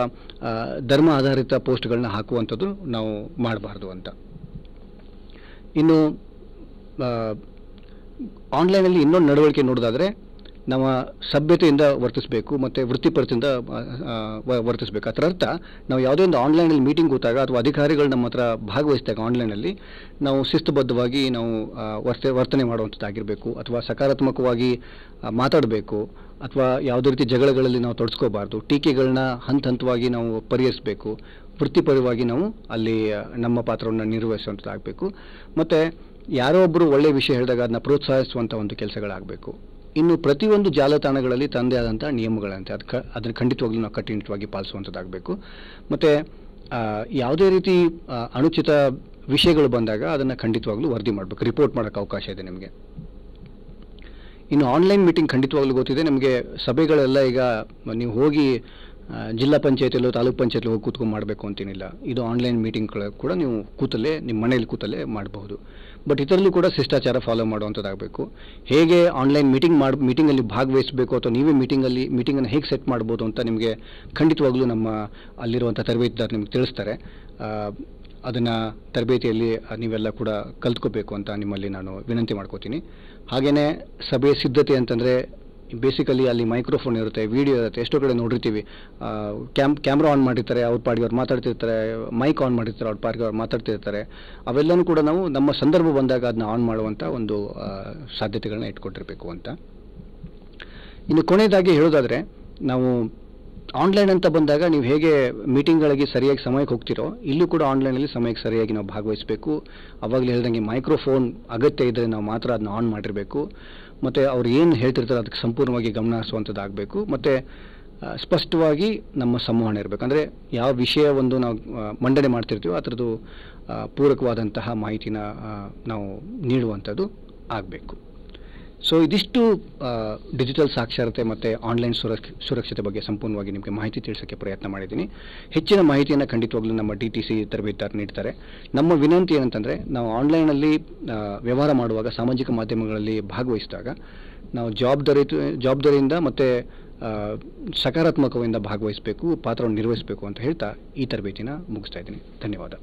A: ಧರ್ಮ ಆಧಾರಿತ ಪೋಸ್ಟ್ಗಳನ್ನ ಹಾಕುವಂಥದ್ದು ನಾವು ಮಾಡಬಾರ್ದು ಅಂತ. ಇನ್ನು ಆನ್ಲೈನಲ್ಲಿ ಇನ್ನೊಂದು ನಡವಳಿಕೆ ನೋಡೋದಾದರೆ ನಾವು ಸಭ್ಯತೆಯಿಂದ ವರ್ತಿಸಬೇಕು ಮತ್ತು ವೃತ್ತಿಪರತೆಯಿಂದ ವರ್ತಿಸಬೇಕು. ಅದರ ಅರ್ಥ ನಾವು ಯಾವುದೇ ಒಂದು ಆನ್ಲೈನಲ್ಲಿ ಮೀಟಿಂಗ್ ಕೂತಾಗ ಅಥವಾ ಅಧಿಕಾರಿಗಳು ನಮ್ಮ ಹತ್ರ ಭಾಗವಹಿಸಿದಾಗ ಆನ್ಲೈನಲ್ಲಿ ನಾವು ಶಿಸ್ತುಬದ್ಧವಾಗಿ ನಾವು ವರ್ತನೆ ಮಾಡುವಂಥದ್ದಾಗಿರಬೇಕು ಅಥವಾ ಸಕಾರಾತ್ಮಕವಾಗಿ ಮಾತಾಡಬೇಕು ಅಥವಾ ಯಾವುದೇ ರೀತಿ ಜಗಳಗಳಲ್ಲಿ ನಾವು ತೊಡಸ್ಕೋಬಾರ್ದು. ಟೀಕೆಗಳನ್ನ ಹಂತವಾಗಿ ನಾವು ಪರಿಹರಿಸಬೇಕು. ವೃತ್ತಿಪರವಾಗಿ ನಾವು ಅಲ್ಲಿ ನಮ್ಮ ಪಾತ್ರವನ್ನು ನಿರ್ವಹಿಸುವಂಥದ್ದಾಗಬೇಕು. ಮತ್ತು ಯಾರೋ ಒಬ್ಬರು ಒಳ್ಳೆಯ ವಿಷಯ ಹೇಳಿದಾಗ ಅದನ್ನ ಪ್ರೋತ್ಸಾಹಿಸುವಂಥ ಒಂದು ಕೆಲಸಗಳಾಗಬೇಕು. ಇನ್ನು ಪ್ರತಿಯೊಂದು ಜಾಲತಾಣಗಳಲ್ಲಿ ತಂದೆ ಆದಂಥ ನಿಯಮಗಳಂತೆ ಅದನ್ನು ಖಂಡಿತವಾಗ್ಲೂ ನಾವು ಕಟ್ಟುನಿಟ್ಟಾಗಿ ಪಾಲಿಸುವಂಥದ್ದಾಗಬೇಕು. ಮತ್ತು ಯಾವುದೇ ರೀತಿ ಅನುಚಿತ ವಿಷಯಗಳು ಬಂದಾಗ ಅದನ್ನು ಖಂಡಿತವಾಗ್ಲೂ ವರದಿ ಮಾಡಬೇಕು, ರಿಪೋರ್ಟ್ ಮಾಡೋಕ್ಕೆ ಅವಕಾಶ ಇದೆ ನಿಮಗೆ. ಇನ್ನು ಆನ್ಲೈನ್ ಮೀಟಿಂಗ್ ಖಂಡಿತವಾಗ್ಲೂ ಗೊತ್ತಿದೆ ನಿಮಗೆ. ಸಭೆಗಳೆಲ್ಲ ಈಗ ನೀವು ಹೋಗಿ ಜಿಲ್ಲಾ ಪಂಚಾಯತಿಯಲ್ಲೋ ತಾಲೂಕು ಪಂಚಾಯತಿలో ಹೋಗಿ ಕೂತ್ಕೊಂಡು ಮಾಡಬೇಕು ಅಂತೇನಿಲ್ಲ. ಇದು ಆನ್ಲೈನ್ ಮೀಟಿಂಗ್ಗಳು ಕೂಡ ನೀವು ಕೂತಲ್ಲೇ ನಿಮ್ಮ ಮನೇಲಿ ಕೂತಲ್ಲೇ ಮಾಡಬಹುದು. ಬಟ್ ಇದರಲ್ಲೂ ಕೂಡ ಶಿಷ್ಟಾಚಾರ ಫಾಲೋ ಮಾಡುವಂಥದ್ದಾಗಬೇಕು. ಹೇಗೆ ಆನ್ಲೈನ್ ಮೀಟಿಂಗಲ್ಲಿ ಭಾಗವಹಿಸಬೇಕು ಅಥವಾ ನೀವೇ ಮೀಟಿಂಗನ್ನು ಹೇಗೆ ಸೆಟ್ ಮಾಡ್ಬೋದು ಅಂತ ನಿಮಗೆ ಖಂಡಿತವಾಗ್ಲೂ ನಮ್ಮ ಅಲ್ಲಿರುವಂಥ ತರಬೇತಿದಾರರು ನಿಮ್ಗೆ ತಿಳಿಸ್ತಾರೆ. ಅದನ್ನು ತರಬೇತಿಯಲ್ಲಿ ನೀವೆಲ್ಲ ಕೂಡ ಕಲ್ತ್ಕೋಬೇಕು ಅಂತ ನಿಮ್ಮಲ್ಲಿ ನಾನು ವಿನಂತಿ ಮಾಡ್ಕೋತೀನಿ. ಹಾಗೆಯೇ ಸಭೆಯ ಸಿದ್ಧತೆ ಅಂತಂದರೆ ಬೇಸಿಕಲಿ ಅಲ್ಲಿ ಮೈಕ್ರೋಫೋನ್ ಇರುತ್ತೆ, ವಿಡಿಯೋ ಇರುತ್ತೆ. ಎಷ್ಟೋ ಕಡೆ ನೋಡಿರ್ತೀವಿ ಕ್ಯಾಮ್ರಾ ಆನ್ ಮಾಡಿರ್ತಾರೆ, ಅವ್ರ ಪಾಡಿಗೆ ಅವ್ರು ಮಾತಾಡ್ತಿರ್ತಾರೆ, ಮೈಕ್ ಆನ್ ಮಾಡಿರ್ತಾರೆ, ಅವ್ರ ಪಾಡಿಗೆ ಅವ್ರು ಮಾತಾಡ್ತಿರ್ತಾರೆ. ಅವೆಲ್ಲನೂ ಕೂಡ ನಾವು ನಮ್ಮ ಸಂದರ್ಭ ಬಂದಾಗ ಅದನ್ನ ಆನ್ ಮಾಡುವಂಥ ಒಂದು ಸಾಧ್ಯತೆಗಳನ್ನ ಇಟ್ಕೊಟ್ಟಿರಬೇಕು ಅಂತ. ಇನ್ನು ಕೊನೆಯದಾಗಿ ಹೇಳೋದಾದರೆ, ನಾವು ಆನ್ಲೈನ್ ಅಂತ ಬಂದಾಗ ನೀವು ಹೇಗೆ ಮೀಟಿಂಗ್ಗಳಿಗೆ ಸರಿಯಾಗಿ ಸಮಯಕ್ಕೆ ಹೋಗ್ತಿರೋ, ಇಲ್ಲೂ ಕೂಡ ಆನ್ಲೈನಲ್ಲಿ ಸಮಯಕ್ಕೆ ಸರಿಯಾಗಿ ನಾವು ಭಾಗವಹಿಸಬೇಕು. ಅವಾಗಲೇ ಹೇಳ್ದಂಗೆ ಮೈಕ್ರೋಫೋನ್ ಅಗತ್ಯ ಇದ್ದರೆ ನಾವು ಮಾತ್ರ ಅದನ್ನ ಆನ್ ಮಾಡಿರಬೇಕು. ಮತ್ತು ಅವ್ರು ಏನು ಹೇಳ್ತಿರ್ತಾರೆ ಅದಕ್ಕೆ ಸಂಪೂರ್ಣವಾಗಿ ಗಮನ ಹರಿಸುವಂಥದ್ದಾಗಬೇಕು. ಮತ್ತು ಸ್ಪಷ್ಟವಾಗಿ ನಮ್ಮ ಸಂವಹನ ಇರಬೇಕು. ಅಂದರೆ ಯಾವ ವಿಷಯ ಒಂದು ನಾವು ಮಂಡನೆ ಮಾಡ್ತಿರ್ತೀವೋ ಆ ಥರದ್ದು ಪೂರಕವಾದಂತಹ ಮಾಹಿತಿನ ನಾವು ನೀಡುವಂಥದ್ದು ಆಗಬೇಕು. ಸೊ ಇದಿಷ್ಟು ಡಿಜಿಟಲ್ ಸಾಕ್ಷರತೆ ಮತ್ತು ಆನ್ಲೈನ್ ಸುರಕ್ಷತೆ ಬಗ್ಗೆ ಸಂಪೂರ್ಣವಾಗಿ ನಿಮಗೆ ಮಾಹಿತಿ ತಿಳಿಸೋಕ್ಕೆ ಪ್ರಯತ್ನ ಮಾಡಿದ್ದೀನಿ. ಹೆಚ್ಚಿನ ಮಾಹಿತಿಯನ್ನು ಖಂಡಿತವಾಗ್ಲೂ ನಮ್ಮ DTC ತರಬೇತಿದಾರರು ನೀಡ್ತಾರೆ. ನಮ್ಮ ವಿನಂತಿ ಏನಂತಂದರೆ, ನಾವು ಆನ್ಲೈನಲ್ಲಿ ವ್ಯವಹಾರ ಮಾಡುವಾಗ ಸಾಮಾಜಿಕ ಮಾಧ್ಯಮಗಳಲ್ಲಿ ಭಾಗವಹಿಸಿದಾಗ ನಾವು ಜವಾಬ್ದಾರಿಯಿಂದ ಮತ್ತು ಸಕಾರಾತ್ಮಕದಿಂದ ಭಾಗವಹಿಸಬೇಕು, ಪಾತ್ರವನ್ನು ನಿರ್ವಹಿಸಬೇಕು ಅಂತ ಹೇಳ್ತಾ ಈ ತರಬೇತಿನ ಮುಗಿಸ್ತಾ ಇದ್ದೀನಿ. ಧನ್ಯವಾದ.